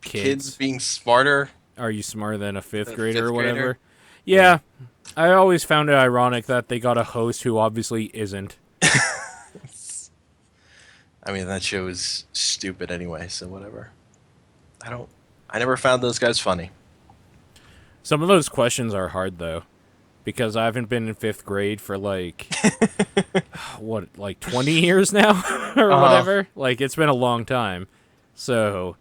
kids being smarter? Are you smarter than a fifth A grader fifth or whatever? grader? Yeah. I always found it ironic that they got a host who obviously isn't. I mean, that show is stupid anyway, so whatever. I never found those guys funny. Some of those questions are hard, though. Because I haven't been in fifth grade for, like, what, like 20 years now? Or whatever? Like, it's been a long time. So,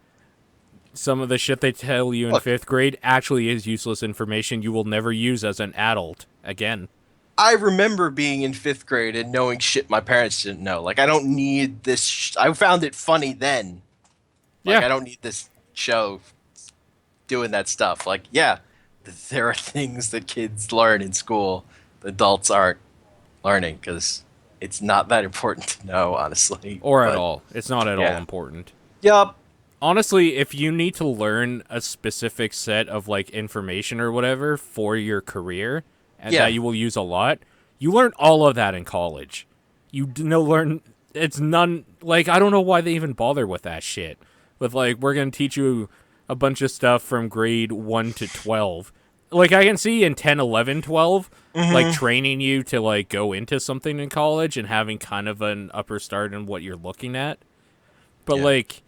some of the shit they tell you in Look. fifth grade actually is useless information you will never use as an adult again. I remember being in 5th grade and knowing shit my parents didn't know. Like, I don't need this. I found it funny then. Like, Yeah. I don't need this show doing that stuff. Like, yeah, there are things that kids learn in school that adults aren't learning because it's not that important to know, honestly. Or at But, all. It's not at all yeah. important. Yup. Honestly, if you need to learn a specific set of, like, information or whatever for your career, and Yeah. that you will use a lot, you learn all of that in college. Learn, it's none, like, I don't know why they even bother with that shit. With, like, we're gonna teach you a bunch of stuff from grade 1 to 12. Like, I can see in 10, 11, 12, like, training you to, like, go into something in college and having kind of an upper start in what you're looking at. But, Yeah. like,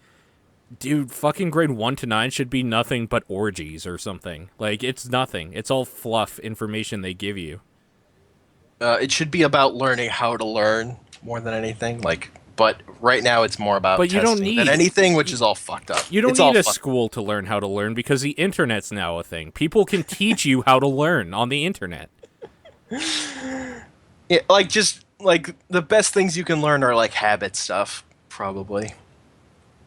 dude, fucking grade 1 to 9 should be nothing but orgies or something. Like, it's nothing. It's all fluff information they give you. It should be about learning how to learn more than anything. Like, but right now it's more about But you don't testing than need anything, which is all fucked up. you don't It's all need a fucked. school to learn how to learn because the internet's now a thing. People can teach you how to learn on the internet. Yeah, like just like the best things you can learn are like habit stuff, probably.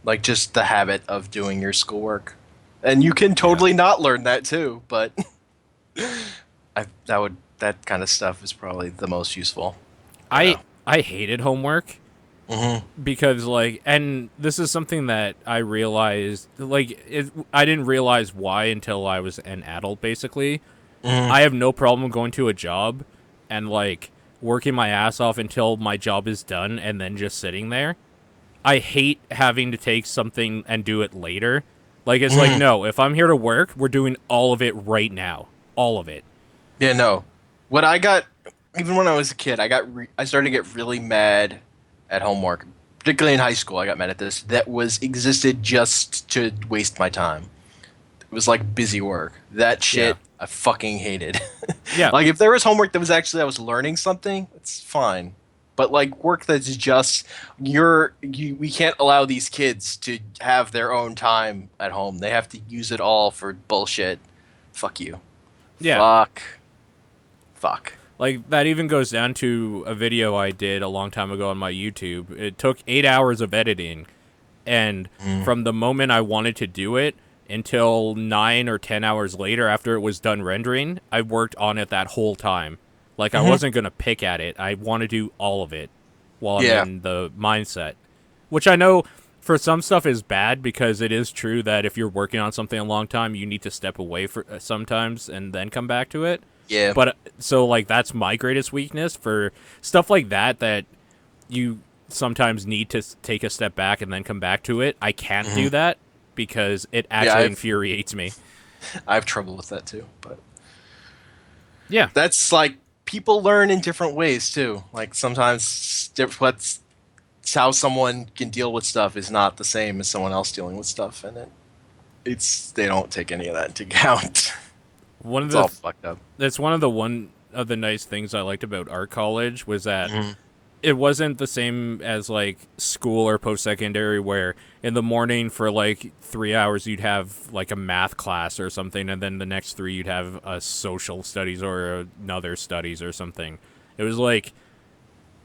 Like just the habit of doing your schoolwork, and you can Yeah. totally not learn that too. But that kind of stuff is probably the most useful. You I know. I hated homework Hmm. because like and this is something that I realized I didn't realize why until I was an adult basically. Hmm. I have no problem going to a job and like working my ass off until my job is done and then just sitting there. I hate having to take something and do it later. Like it's like Hmm. no, if I'm here to work, we're doing all of it right now. All of it. Yeah, no. What I got, even when I was a kid, I started to get really mad at homework, particularly in high school. I got mad at this that was existed just to waste my time. It was like busy work. That Yeah. shit I fucking hated. Yeah. Like if there was homework that was actually I was learning something, it's fine. But like work that's just we can't allow these kids to have their own time at home. They have to use it all for bullshit. Fuck you. Yeah. Fuck. Fuck. Like that even goes down to a video I did a long time ago on my YouTube. It took 8 hours of editing and Mm. from the moment I wanted to do it until 9 or 10 hours later after it was done rendering, I worked on it that whole time. Like I Hmm. wasn't going to pick at it. I want to do all of it while I'm Yeah. in the mindset. Which I know for some stuff is bad because it is true that if you're working on something a long time, you need to step away for sometimes and then come back to it. Yeah. But so like that's my greatest weakness for stuff like that you sometimes need to take a step back and then come back to it. I can't Hmm. do that because it Yeah, actually infuriates me. I have trouble with that too. But Yeah. that's like people learn in different ways too. Like sometimes what's how someone can deal with stuff is not the same as someone else dealing with stuff, and it's they don't take any of that into account. One of It's all the fucked up. that's one of the nice things I liked about art college was that Hmm. it wasn't the same as like school or post secondary where in the morning for like 3 hours you'd have like a math class or something and then the next three you'd have a social studies or another studies or something. It was like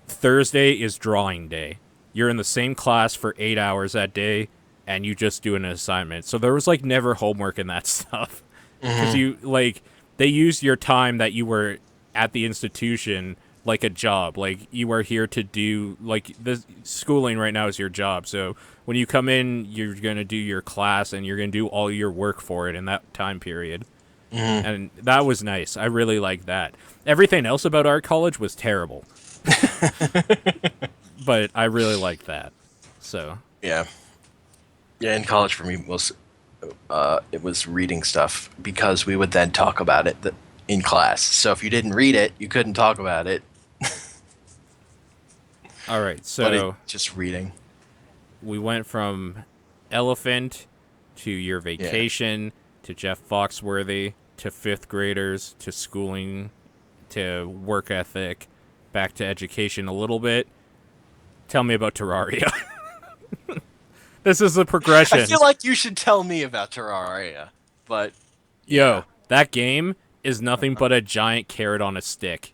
Thursday is drawing day. You're in the same class for 8 hours that day and you just do an assignment. So there was like never homework in that stuff. Because Hmm. you like they used your time that you were at the institution like a job. Like you are here to do like the schooling right now is your job. So when you come in, you're gonna do your class and you're gonna do all your work for it in that time period. Hmm. And that was nice. I really liked that. Everything else about art college was terrible, but I really liked that. So Yeah. Yeah. In college for me was it was reading stuff because we would then talk about it in class. So if you didn't read it, you couldn't talk about it. all right, But it so just reading. we went from elephant to your Yeah. vacation to Jeff Foxworthy to fifth graders to schooling to work ethic back to education a little bit. Tell me about Terraria. This is the I progression. feel like you should tell me about Terraria, but yeah. Yo, that game is nothing but a giant carrot on a stick.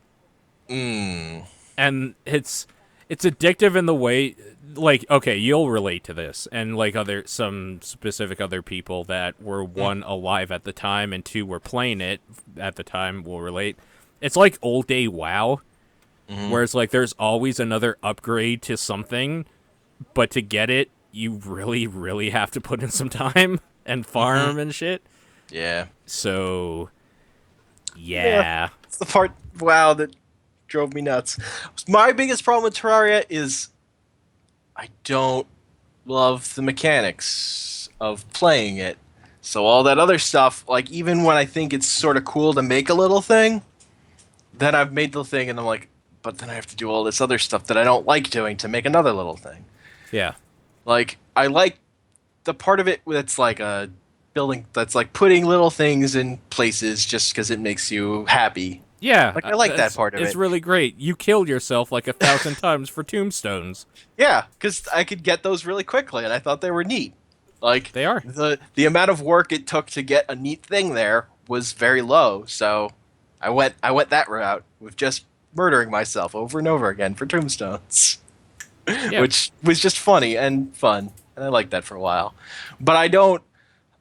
Mm. And it's addictive in the way like okay you'll relate to this and like other some specific other people that were Mm. one alive at the time and two were playing it at the time will relate. It's like old day WoW Hmm. where it's like there's always another upgrade to something but to get it you really have to put in some time and Hmm. farm and shit. Yeah. So Yeah. yeah. It's the part, wow, that drove me nuts. My biggest problem with Terraria is I don't love the mechanics of playing it. So all that other stuff, like even when I think it's sort of cool to make a little thing, then I've made the thing and I'm like, but then I have to do all this other stuff that I don't like doing to make another little thing. Yeah. Like I like the part of it that's like a building that's like putting little things in places just because it makes you happy. Yeah, Like I like that that's part of it's it. really great. You killed yourself like 1,000 times for tombstones. Yeah, because I could get those really quickly, and I thought they were neat. Like They are. the amount of work it took to get a neat thing there was very low, so I went that route with just murdering myself over and over again for tombstones, Yeah. which was just funny and fun, and I liked that for a while. But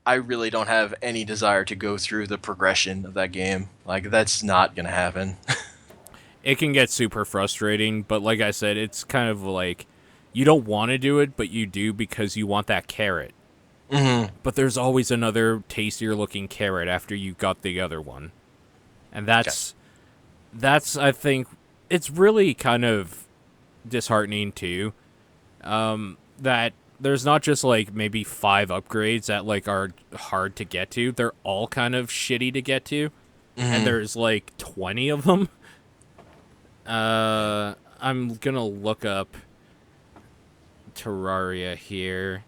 I really don't have any desire to go through the progression of that game. Like that's not gonna happen. It can get super frustrating, but like I said, it's kind of like you don't want to do it, but you do because you want that carrot. Hmm. But there's always another tastier looking carrot after you got the other one. And that's I think it's really kind of disheartening too. That there's not just like maybe 5 upgrades that like are hard to get to. They're all kind of shitty to get to. And Hmm. there's like 20 of them. I'm gonna look up Terraria here,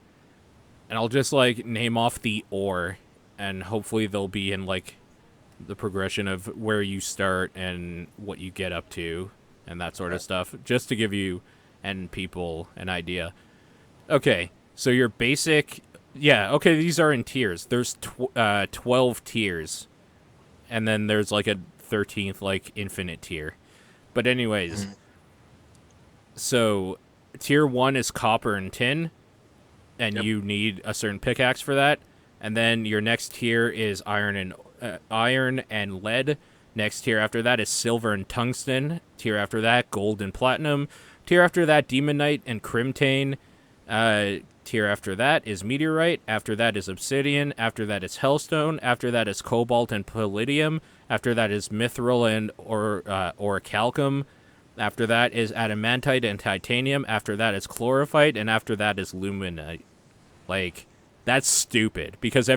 and I'll just like name off the ore, and hopefully they'll be in like the progression of where you start and what you get up to, and that sort of stuff, just to give you and people an idea. Okay, so your basic, yeah, okay, these are in tiers. There's 12 tiers, and then there's like a 13th like infinite tier. But anyways, so tier 1 is copper and tin, and Yep. you need a certain pickaxe for that. And then your next tier is iron and lead. Next tier after that is silver and tungsten. Tier after that, gold and platinum. Tier after that, demonite and crimtane. Tier after that is meteorite. After that is obsidian. After that is hellstone. After that is cobalt and palladium. After that is mithril and orichalcum. After that is adamantite and titanium. After that is chlorophyte, and after that is luminite. Like, that's stupid because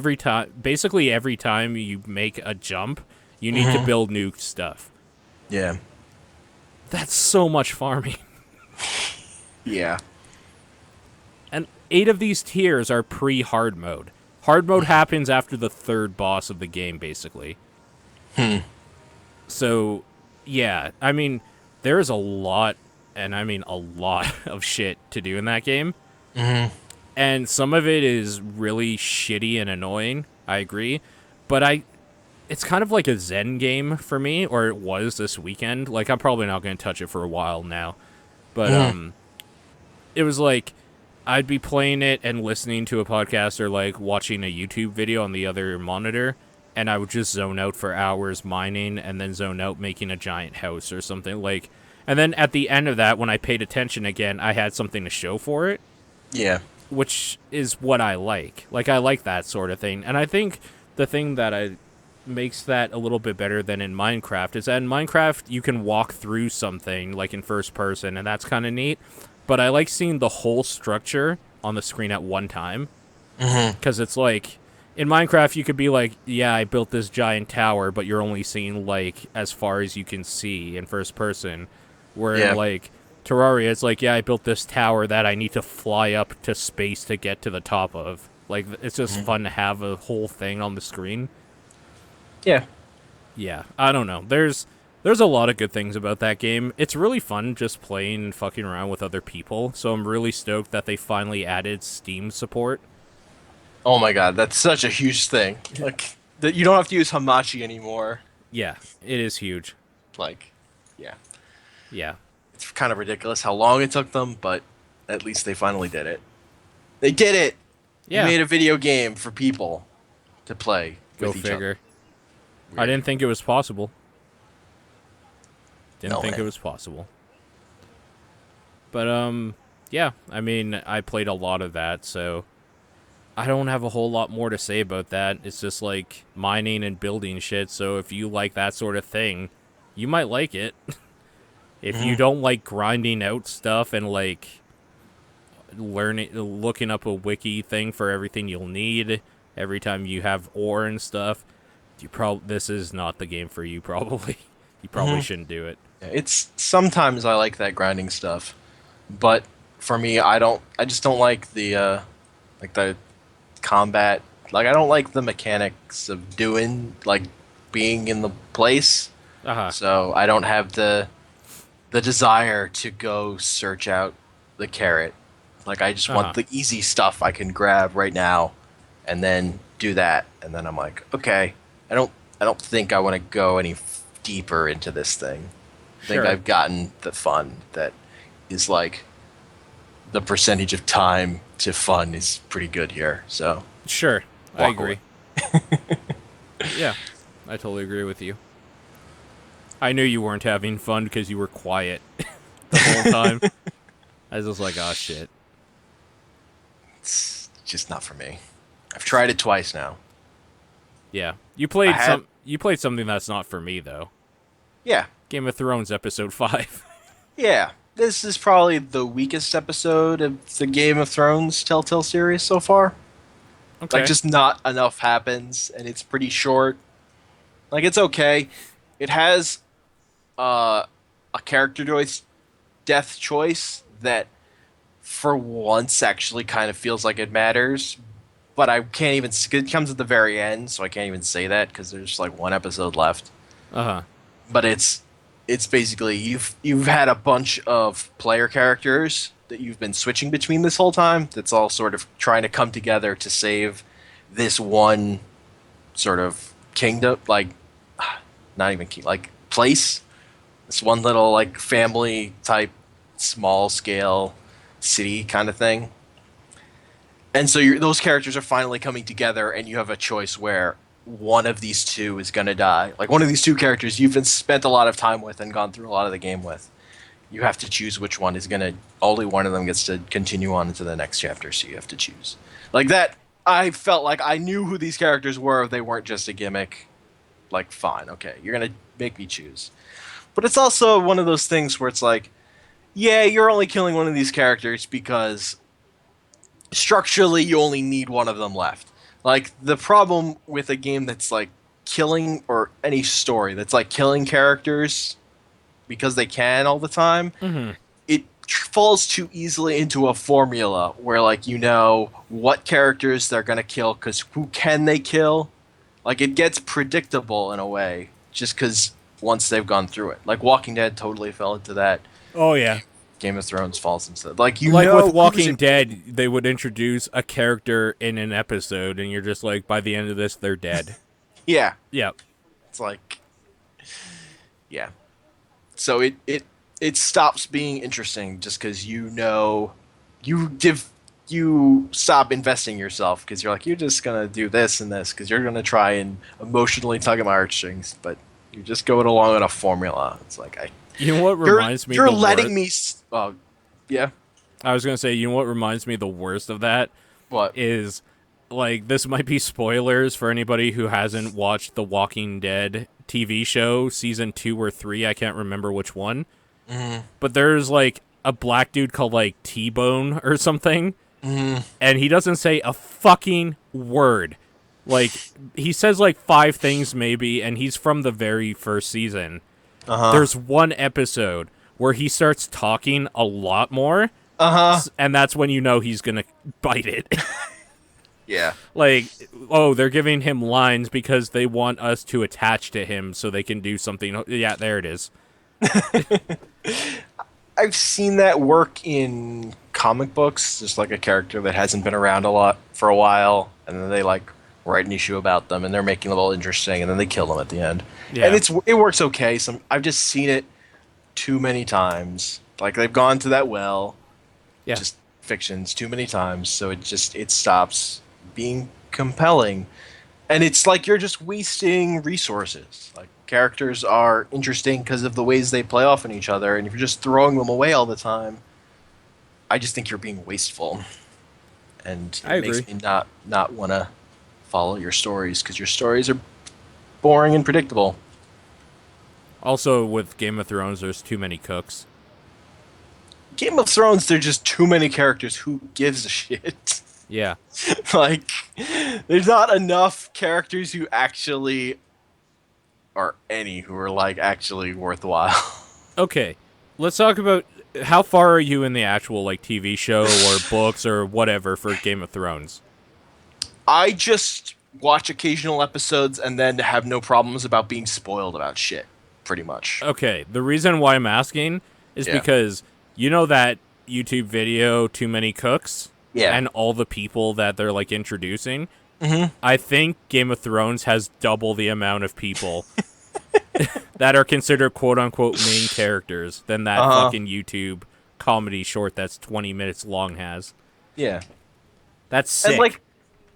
basically every time you make a jump, you need to Hmm. build new stuff. Yeah. That's so much farming. Yeah. And 8 of these tiers are pre-hard mode. Hard mode happens after the third boss of the game, basically. So, yeah, I mean, there's a lot, and I mean a lot of shit to do in that game. Hmm. And some of it is really shitty and annoying. I agree. But it's kind of like a Zen game for me, or it was this weekend. Like, I'm probably not going to touch it for a while now. But, it was like I'd be playing it and listening to a podcast or like watching a YouTube video on the other monitor, and I would just zone out for hours mining and then zone out making a giant house or something like. And then at the end of that, when I paid attention again, I had something to show for it, Yeah. which is what I like. Like I like that sort of thing, and I think the thing that I makes that a little bit better than in Minecraft is that in Minecraft you can walk through something like in first person, and that's kind of neat. But I like seeing the whole structure on the screen at one time Hmm. because it's like in Minecraft you could be like, yeah, I built this giant tower, but you're only seeing like as far as you can see in first person. Where in Yeah. like Terraria, it's like, yeah, I built this tower that I need to fly up to space to get to the top of. Like, it's just fun to have a whole thing on the screen. Yeah. Yeah, I don't know. There's a lot of good things about that game. It's really fun just playing and fucking around with other people. So I'm really stoked that they finally added Steam support. Oh my god, that's such a huge thing. Like that you don't have to use Hamachi anymore. Yeah, it is huge. Like, yeah. Yeah. It's kind of ridiculous how long it took them, but at least they finally did it. They did it. They Yeah. made a video game for people to play Go with each other. figure. I Weird. didn't think it was possible. Didn't No, think it man. was possible. But yeah, I mean, I played a lot of that, so I don't have a whole lot more to say about that. It's just like mining and building shit, so if you like that sort of thing, you might like it. If you Mhm. don't like grinding out stuff and like looking up a wiki thing for everything you'll need every time you have ore and stuff, this is not the game for you probably. You probably Mhm. shouldn't do it. Yeah, it's sometimes I like that grinding stuff, but for me, I don't. I just don't like the combat. Like I don't like the mechanics of doing like being in the place. Uh-huh. So I don't have the desire to go search out the carrot. Like I just want Uh-huh. the easy stuff I can grab right now and then do that. And then I'm like, okay, I don't think I want to go any deeper into this thing. I think Sure. I've gotten the fun that is like the percentage of time to fun is pretty good here. So Sure. I walk away. agree. Yeah. I totally agree with you. I knew you weren't having fun because you were quiet the whole time. I was just like, oh shit. It's just not for me. I've tried it twice now. Yeah. I had, You played something that's not for me though. yeah, Game of Thrones episode 5. yeah. This is probably the weakest episode of the Game of Thrones Telltale series so far. Like, Okay. just not enough happens, and it's pretty short. Like, it's okay. It has a character choice, death choice that, for once, actually kind of feels like it matters. But I can't even. It comes at the very end, so I can't even say that because there's like one episode left. Uh-huh. But it's basically you've had a bunch of player characters that you've been switching between this whole time. That's all sort of trying to come together to save this one sort of kingdom, like not even king, like place. This one little like family type, small scale city kind of thing. And so those characters are finally coming together, and you have a choice where one of these two is going to die. Like one of these two characters you've been spent a lot of time with and gone through a lot of the game with. You have to choose which one is going to. Only one of them gets to continue on into the next chapter, so you have to choose. Like that, I felt like I knew who these characters were. They weren't just a gimmick. Like, fine, okay, you're going to make me choose. But it's also one of those things where it's like, yeah, you're only killing one of these characters because structurally you only need one of them left. Like the problem with a game that's like killing or any story that's like killing characters because they can all the time, Mm-hmm. it falls too easily into a formula where like you know what characters they're going to kill cuz who can they kill? Like it gets predictable in a way just cuz once they've gone through it. Like Walking Dead totally fell into that. Oh yeah. Game of Thrones falls into that. Like you Like with know who's Walking important. Dead, they would introduce a character in an episode and you're just like by the end of this they're dead. Yeah. Yep. It's like yeah. So it stops being interesting just because you know you stop investing yourself because you're like you're just gonna do this and this because you're gonna try and emotionally tug at my heartstrings, but you're just going along on a formula. It's like You know what you're reminds me you're the letting worst? me. Yeah. I was gonna say, you know what reminds me the worst of that What? is like this might be spoilers for anybody who hasn't watched the Walking Dead TV show season 2 or 3, I can't remember which one. Mm-hmm. But there's like a black dude called like T-Bone or something, Mm-hmm. and he doesn't say a fucking word. Like he says like 5 things maybe, and he's from the very first season. Uh huh. There's one episode where he starts talking a lot more, Uh huh. and that's when you know he's gonna bite it. Yeah. Like, oh, they're giving him lines because they want us to attach to him so they can do something. Yeah, there it is. I've seen that work in comic books, just like a character that hasn't been around a lot for a while, and then they like write an issue about them, and they're making them all interesting, and then they kill them at the end. Yeah. And it works okay. I've just seen it too many times. Like they've gone to that well, Yeah. just fictions too many times, so it stops being compelling, and it's like you're just wasting resources. Like characters are interesting because of the ways they play off on each other, and if you're just throwing them away all the time, I just think you're being wasteful, and I it makes agree. me not want to follow your stories because your stories are boring and predictable. Also, with Game of Thrones, there's too many cooks. Game of Thrones, there's just too many characters. Who gives a shit? Yeah. Like, there's not enough characters who actually are any who are like actually worthwhile. Okay. Let's talk about how far are you in the actual like TV show or books or whatever for Game of Thrones? I just watch occasional episodes and then have no problems about being spoiled about shit. pretty much. Okay, the reason why I'm asking is Yeah. because you know that YouTube video, Too Many Cooks, Yeah. and all the people that they're like introducing. Hmm. I think Game of Thrones has double the amount of people that are considered quote unquote main characters than that Uh huh. fucking YouTube comedy short that's 20 minutes long has. Yeah. That's And sick. like,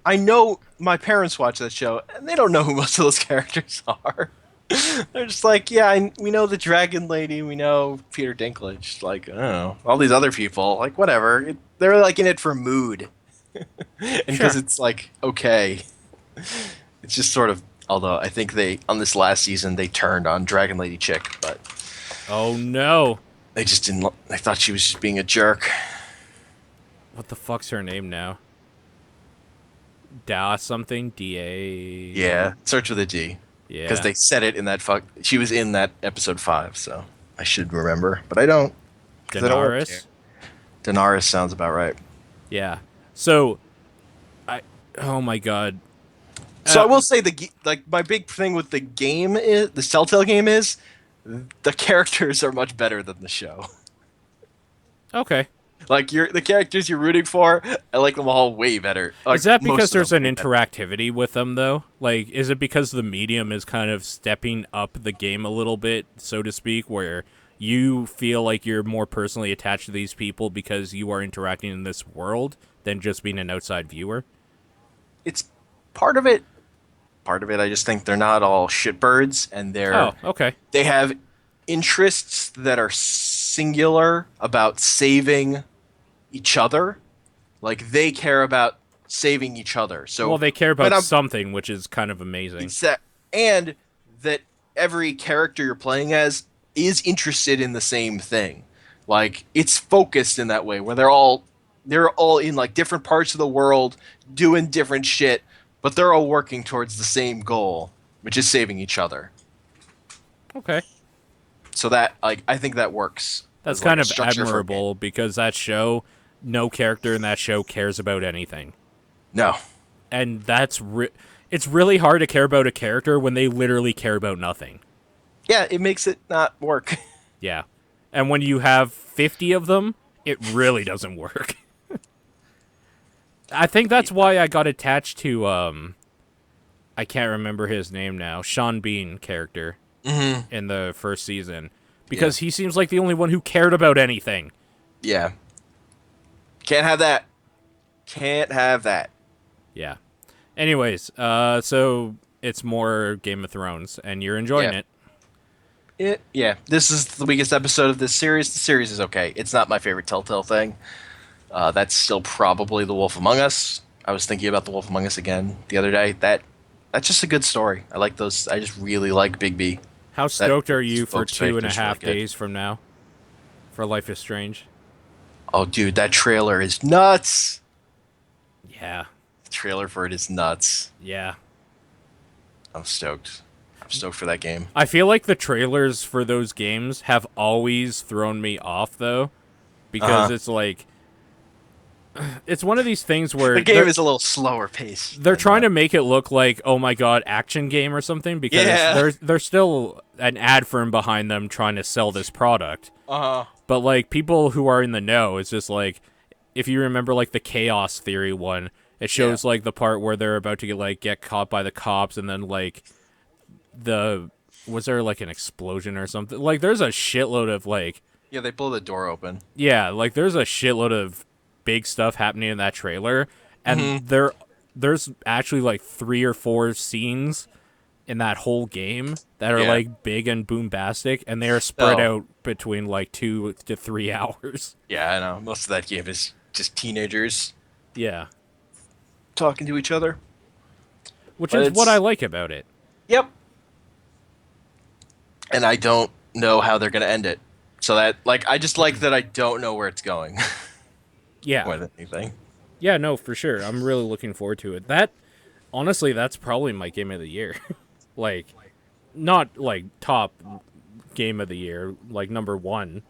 I know my parents watch that show, and they don't know who most of those characters are. They're just like, yeah, we know the Dragon Lady, we know Peter Dinklage. Like, I don't know, all these other people, like, whatever. They're like in it for mood, and because Sure. it's like okay, it's just sort of. Although I think they on this last season they turned on Dragon Lady chick, but Oh no. they just didn't. They thought she was just being a jerk. What the fuck's her name now? Da something? Yeah, D-A... starts with a D. Because Yeah. they said it in that fuck. She was in that episode 5, so I should remember, but I don't. Because I don't really care. Daenerys? Daenerys sounds about right. Yeah. So, I... Oh my god. So I will say like my big thing with the game is the Telltale game is the characters are much better than the show. Okay. Like the characters you're rooting for, I like them all way better. Like, Is that most because of there's them an way better. interactivity with them, though? Like, is it because the medium is kind of stepping up the game a little bit, so to speak, where you feel like you're more personally attached to these people because you are interacting in this world than just being an outside viewer? It's part of it. Part of it, I just think they're not all shitbirds, and Oh, okay. they have interests that are singular about saving each other. Like they care about saving each other. Well, So they care when about I'm something, which is kind of amazing. and that every character you're playing as is interested in the same thing. Like it's focused in that way where they're all in like different parts of the world doing different shit, but they're all working towards the same goal, which is saving each other. Okay. So that like I think that works. That's As like kind a of structure for a game. admirable because that show, no character in that show cares about anything. No. And it's really hard to care about a character when they literally care about nothing. Yeah, it makes it not work. Yeah. And when you have 50 of them, it really doesn't work. I think that's why I got attached to I can't remember his name now, Sean Bean character in the first season because he seems like the only one who cared about anything. Yeah. Can't have that. Can't have that. Yeah. Anyways, so it's more Game of Thrones and you're enjoying Yeah. it. Yeah. This is the weakest episode of this series. The series is okay. It's not my favorite Telltale thing. That's still probably The Wolf Among Us. I was thinking about The Wolf Among Us again the other day. That's just a good story. I like those. I just really like Bigby. How stoked are you for folks make 2.5 this really good. days from now for Life is Strange? Oh, dude, that trailer is nuts. Yeah. The trailer for it is nuts. Yeah. I'm stoked. I'm stoked for that game. I feel like the trailers for those games have always thrown me off, though, because it's like it's one of these things where The game is a little slower paced. they're trying to make it look like, oh my god, action game or something, because Yeah. there's still an ad firm behind them trying to sell this product. Uh-huh. But like people who are in the know, it's just like if you remember like the chaos theory one, it shows like the part where they're about to get caught by the cops and then like was there like an explosion or something? Like there's a shitload of like Yeah, they blow the door open. yeah, like there's a shitload of big stuff happening in that trailer and there's actually like 3 or 4 scenes in that whole game that are like big and boombastic and they are spread out between like 2 to 3 hours. Yeah, I know. Most of that game is just teenagers Yeah. talking to each other. Which But is what it's- I like about it. Yep. And I don't know how they're going to end it. So that, like, I just like that I don't know where it's going Yeah. more than anything. Yeah, no, for sure. I'm really looking forward to it. Honestly, that's probably my game of the year. Like, not like top game of the year, like number 1.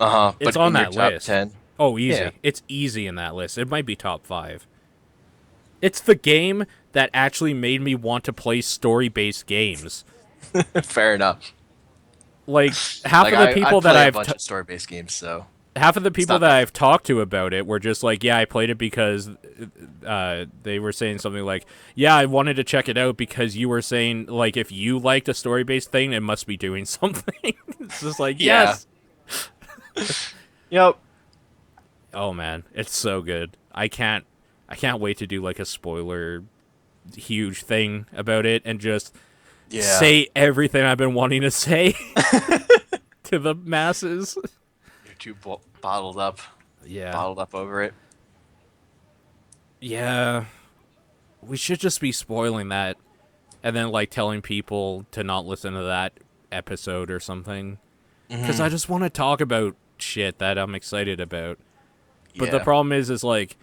Uh-huh. It's but on in your that top list. 10. Oh, easy. Yeah. It's easy in that list. It might be top 5. It's the game that actually made me want to play story-based games. Fair enough. like half Like of the I people that play a bunch of story-based games, so half of the it's people not that that. I've talked to about it were just like, yeah, I played it because they were saying something like, yeah, I wanted to check it out because you were saying like if you liked a story-based thing, it must be doing something. It's just like, Yeah. yes. Yep. Oh man, it's so good. I can't wait to do like a spoiler huge thing about it and just Yeah. say everything I've been wanting to say to the masses. You're too bottled up, Yeah. bottled up over it. Yeah. We should just be spoiling that and then like telling people to not listen to that episode or something. Because I Hmm. just want to talk about shit that I'm excited about. But the Yeah. problem is like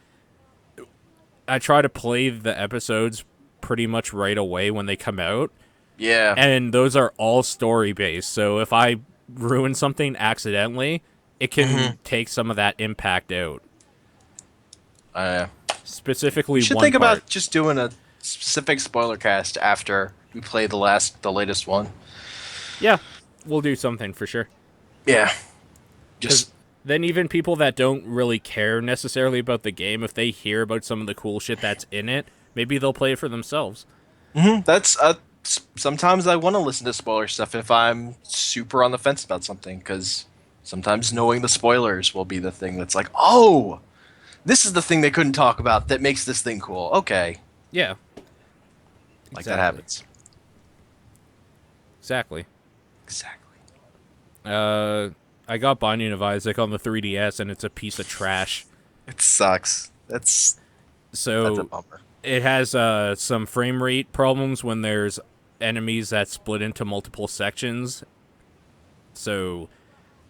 I try to play the episodes pretty much right away when they come out, Yeah. and those are all story based. So if I ruin something accidentally, it Hmm. can take some of that impact out. Uh, we Specifically, should one think part. about just doing a specific spoiler cast after we play the latest one. Yeah, we'll do something for sure. Yeah. Because Just then even people that don't really care necessarily about the game, if they hear about some of the cool shit that's in it, maybe they'll play it for themselves. that's sometimes I want to listen to spoiler stuff if I'm super on the fence about something because sometimes knowing the spoilers will be the thing that's like, oh, this is the thing they couldn't talk about that makes this thing cool. Okay, Yeah, like that exactly. happens. Exactly. Exactly. Uh, I got Binding of Isaac on the 3DS, and it's a piece of trash. It sucks. That's a So bummer. it has some frame rate problems when there's enemies that split into multiple sections. So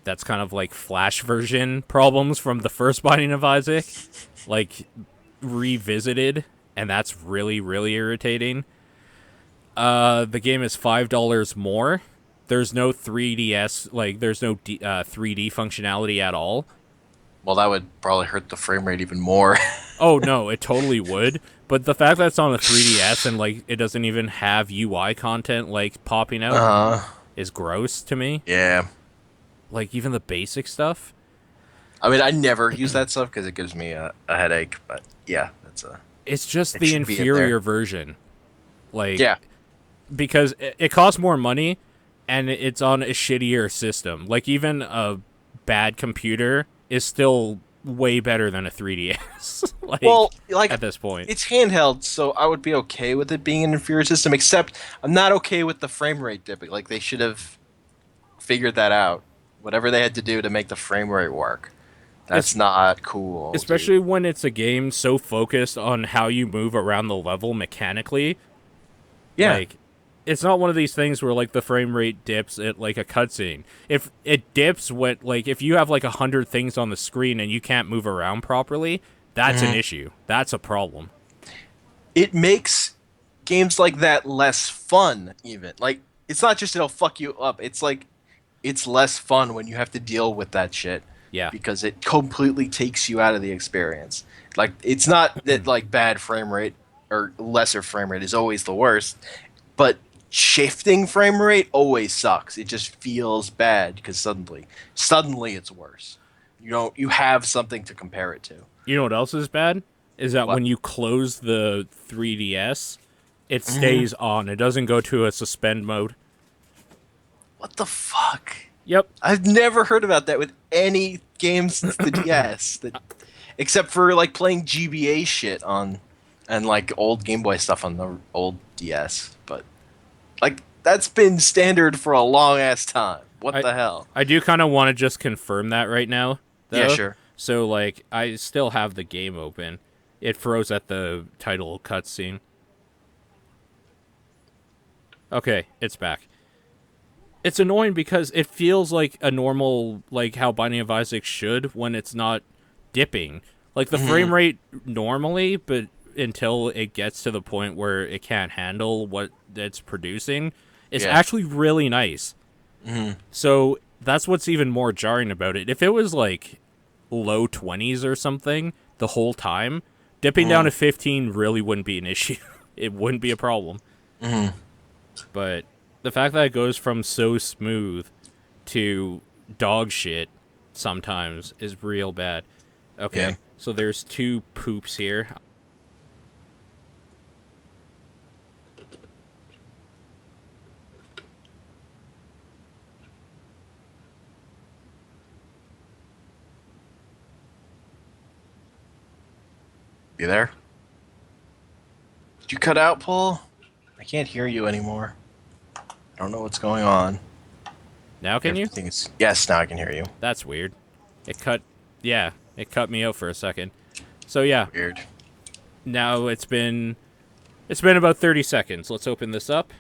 that's kind of like Flash version problems from the first Binding of Isaac, like revisited, and that's really really irritating. The game is $5 more. There's no 3DS, like there's no 3D functionality at all. Well, that would probably hurt the frame rate even more. Oh no, it totally would. But the fact that it's on a 3DS and like it doesn't even have UI content like popping out Uh, is gross to me. yeah. Like even the basic stuff. I mean, I never use that stuff because it gives me a headache. But yeah, It's just it the should be in there. inferior version. Like Yeah. because it costs more money and it's on a shittier system. Like even a bad computer is still way better than a 3DS. Like Well, like at this point. it's handheld, so I would be okay with it being an inferior system. Except I'm not okay with the frame rate dipping. Like they should have figured that out. Whatever they had to do to make the frame rate work. That's It's not cool, dude. especially when it's a game so focused on how you move around the level mechanically. Yeah. Like it's not one of these things where like the frame rate dips at like a cutscene. If it dips when like if you have like 100 things on the screen and you can't move around properly, that's an issue. That's a problem. It makes games like that less fun even. Like it's not just it'll fuck you up. It's like it's less fun when you have to deal with that shit Yeah. because it completely takes you out of the experience. Like it's not that like bad frame rate or lesser frame rate is always the worst, but shifting frame rate always sucks. It just feels bad because suddenly it's worse. You have something to compare it to. You know what else is bad? Is that What? when you close the 3DS, it stays on. It doesn't go to a suspend mode. What the fuck? Yep. I've never heard about that with any game since the DS, except for like playing GBA shit on, and like old Game Boy stuff on the old DS. But like that's been standard for a long ass time. What I the hell? I do kind of want to just confirm that right now, Yeah, though. sure. So like I still have the game open. It froze at the title cutscene. Okay, it's back. It's annoying because it feels like a normal like how Binding of Isaac should when it's not dipping. Like the frame rate normally, but until it gets to the point where it can't handle what it's producing, it's Yeah. actually really nice. So that's what's even more jarring about it. If it was like low 20s or something the whole time, dipping down to 15 really wouldn't be an issue. It wouldn't be a problem. But the fact that it goes from so smooth to dog shit sometimes is real bad. Okay, Yeah. so there's 2 poops here. You there? Did you cut out, Paul? I can't hear you anymore. I don't know what's going on. Now can you? Everything's yes. Now I can hear you. That's weird. It cut. Yeah, it cut me out for a second. So yeah, Weird. now it's been about 30 seconds. Let's open this up.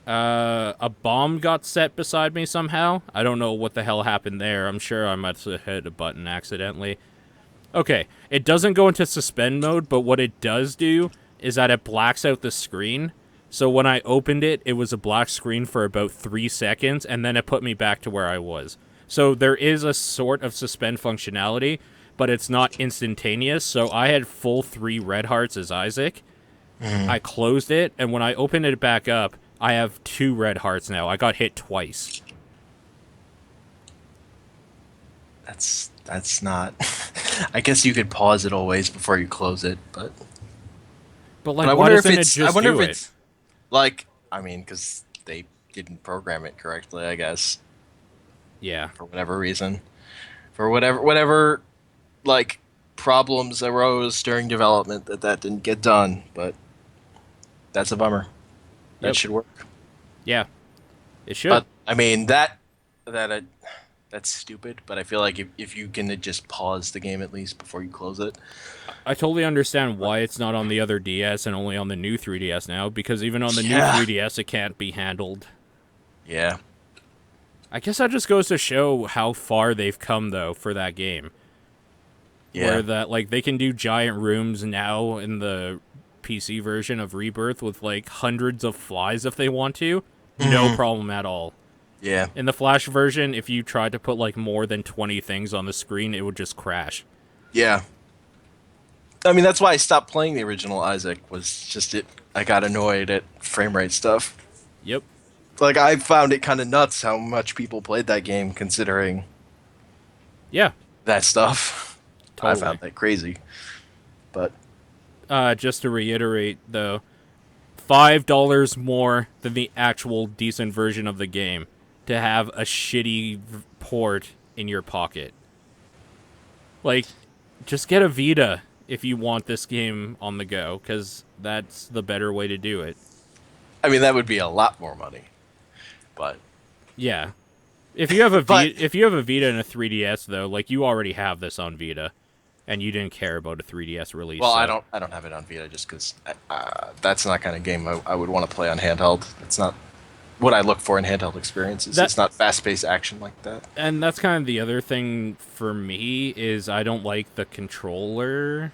A bomb got set beside me somehow. I don't know what the hell happened there. I'm sure I must have hit a button accidentally. Okay, it doesn't go into suspend mode, but what it does do is that it blacks out the screen. So when I opened it, it was a black screen for about 3 seconds, and then it put me back to where I was. So there is a sort of suspend functionality, but it's not instantaneous. So I had full 3 red hearts as Isaac. I closed it, and when I opened it back up, I have 2 red hearts now. I got hit twice. That's not. I guess you could pause it always before you close it, but But like, I why wonder if doesn't it it's. just I wonder do if it? it's like. I mean, because they didn't program it correctly. I guess Yeah. for whatever reason, for whatever like problems arose during development that didn't get done. But that's a bummer. That Yep. should work. Yeah. It should. But I mean that that's stupid. But I feel like if you can just pause the game at least before you close it. I totally understand why it's not on the other DS and only on the new 3DS now, because even on the new Yeah. 3DS it can't be handled. Yeah. I guess that just goes to show how far they've come, though, for that game. Yeah. Where that, like, they can do giant rooms now in the PC version of Rebirth with, like, hundreds of flies if they want to. No problem at all. Yeah. In the Flash version, if you tried to put, like, more than 20 things on the screen, it would just crash. Yeah. I mean, that's why I stopped playing the original Isaac. Was just it. I got annoyed at frame rate stuff. Yep. Like I found it kind of nuts how much people played that game, considering Yeah. that stuff. Totally. I found that crazy. But Just to reiterate, though, $5 more than the actual decent version of the game to have a shitty port in your pocket. Like, just get a Vita if you want this game on the go, because that's the better way to do it. I mean, that would be a lot more money. But Yeah. If you have a But- Vita, if you have a Vita and a 3DS, though, like, you already have this on Vita, and you didn't care about a 3DS release. well, so. I don't have it on Vita just because that's not kind of game I would want to play on handheld. It's not what I look for in handheld experiences. That- It's not fast-paced action like that. And that's kind of the other thing for me is I don't like the controller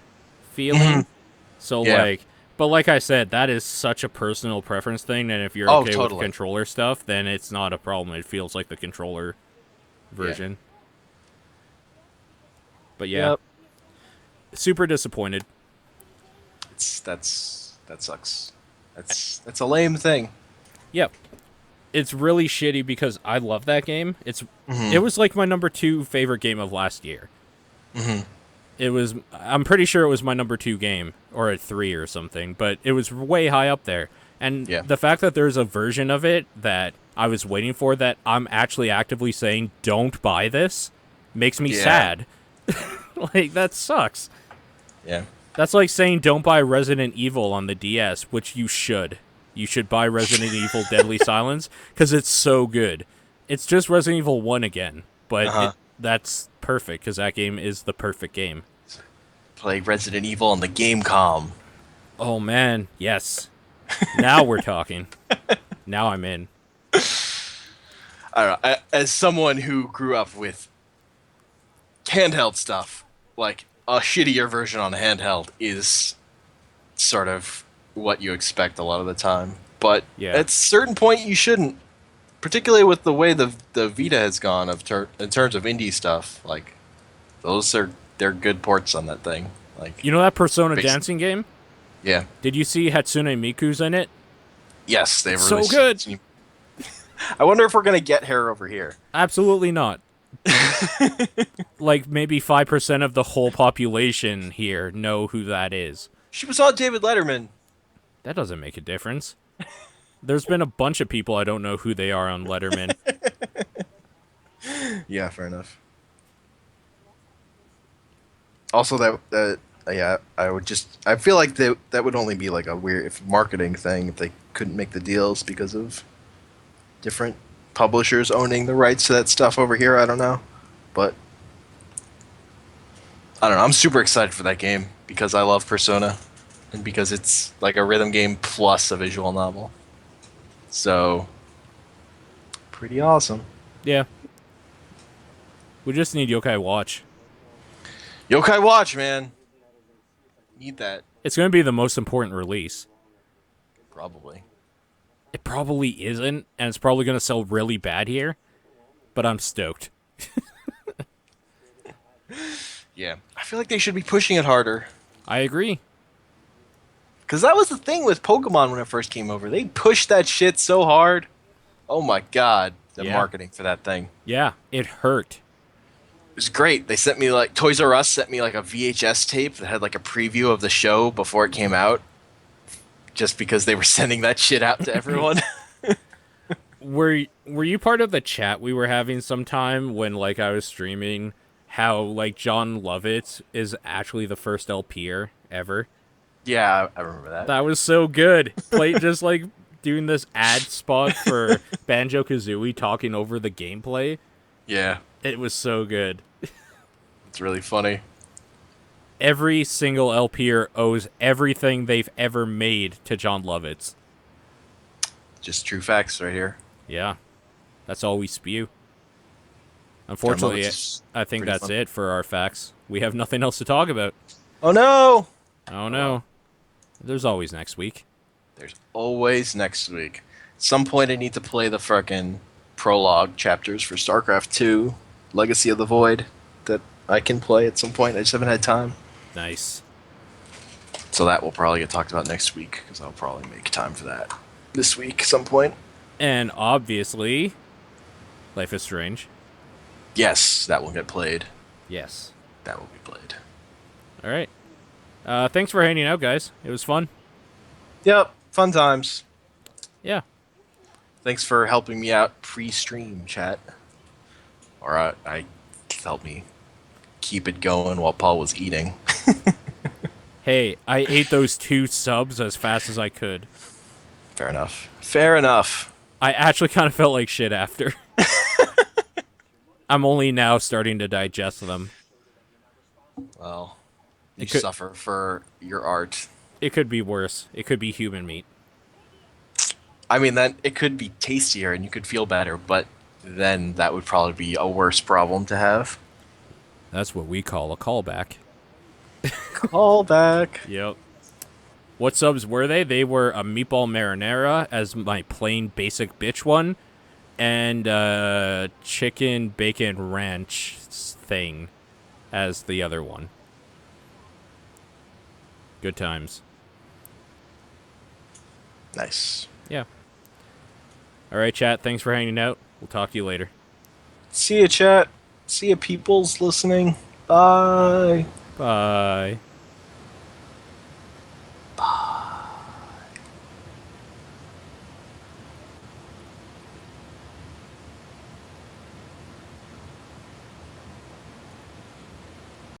feeling. So Yeah. like, but like I said, that is such a personal preference thing. And if you're Oh, okay with totally. controller stuff, then it's not a problem. It feels like the controller version. But yeah, Yep. super disappointed. That sucks. That's a lame thing. Yep. It's really shitty because I love that game. Mm-hmm. It was like my number 2 favorite game of last year. It was. I'm pretty sure it was my number 2 game, or a 3 or something. But it was way high up there. And Yeah. the fact that there's a version of it that I was waiting for, that I'm actually actively saying don't buy this, makes me Yeah. sad. Like, that sucks. Yeah. That's like saying don't buy Resident Evil on the DS, which you should. You should buy Resident Evil Deadly Silence, because it's so good. It's just Resident Evil 1 again, but that's perfect, because that game is the perfect game. Play Resident Evil on the Gamecom. Oh, man, yes. Now we're talking. Now I'm in. I don't know. As someone who grew up with handheld stuff, like a shittier version on handheld is sort of what you expect a lot of the time. But Yeah. at a certain point, you shouldn't. Particularly with the way the Vita has gone in terms of indie stuff. Like, they're good ports on that thing. Like, You know that Persona Basi- dancing game? yeah. Did you see Hatsune Miku's in it? Yes, they've It's so released. good. I wonder if we're gonna get her over here. Absolutely not. Like maybe 5% of the whole population here know who that is. She was on David Letterman. That doesn't make a difference. There's been a bunch of people I don't know who they are on Letterman. Yeah, fair enough. Also, that yeah, I feel like that would only be like a weird if marketing thing if they couldn't make the deals because of different publishers owning the rights to that stuff over here. I don't know, but I don't know. I'm super excited for that game because I love Persona, and because it's like a rhythm game plus a visual novel. So pretty awesome. Yeah. We just need Yokai Watch. Yokai Watch, man. Need that It's going to be the most important release. probably. It probably isn't, and it's probably going to sell really bad here, but I'm stoked. Yeah, I feel like they should be pushing it harder. I agree. Because that was the thing with Pokemon when it first came over. They pushed that shit so hard. Oh my god, the Yeah. marketing for that thing. Yeah, it hurt. It was great. They sent me like Toys R Us sent me like a VHS tape that had like a preview of the show before it came out. Just because they were sending that shit out to everyone. Were you part of the chat we were having sometime when like I was streaming how like John Lovitz is actually the first LPer ever? Yeah, I remember that. That was so good. Play just like doing this ad spot for Banjo-Kazooie talking over the gameplay. Yeah, It was so good. it's really funny. Every single LPer owes everything they've ever made to John Lovitz. Just true facts right here. Yeah. That's all we spew. Unfortunately, John Lovitz is I think pretty that's fun. it for our facts. We have nothing else to talk about. Oh no! Oh no. There's always next week. There's always next week. At some point, I need to play the fucking prologue chapters for StarCraft 2, Legacy of the Void, that I can play at some point. I just haven't had time. Nice. So that will probably get talked about next week, because I'll probably make time for that this week at some point. And obviously, Life is Strange. Yes, that will get played. Yes. That will be played. All right. Thanks for hanging out, guys. It was fun. Yep, fun times. Yeah. Thanks for helping me out pre-stream, chat. Or I helped me keep it going while Paul was eating. Hey, I ate those 2 subs as fast as I could. Fair enough. Fair enough. I actually kind of felt like shit after. I'm only now starting to digest them. Well, you It could- suffer for your art. It could be worse. It could be human meat. I mean, that it could be tastier and you could feel better, but then that would probably be a worse problem to have. That's what we call a callback. Call back. Yep. What subs were they? They were a meatball marinara as my plain basic bitch one, and chicken bacon ranch thing as the other one. Good times. Nice. Yeah. All right, chat. Thanks for hanging out. We'll talk to you later. See ya, chat. See ya, peoples listening. Bye. Bye.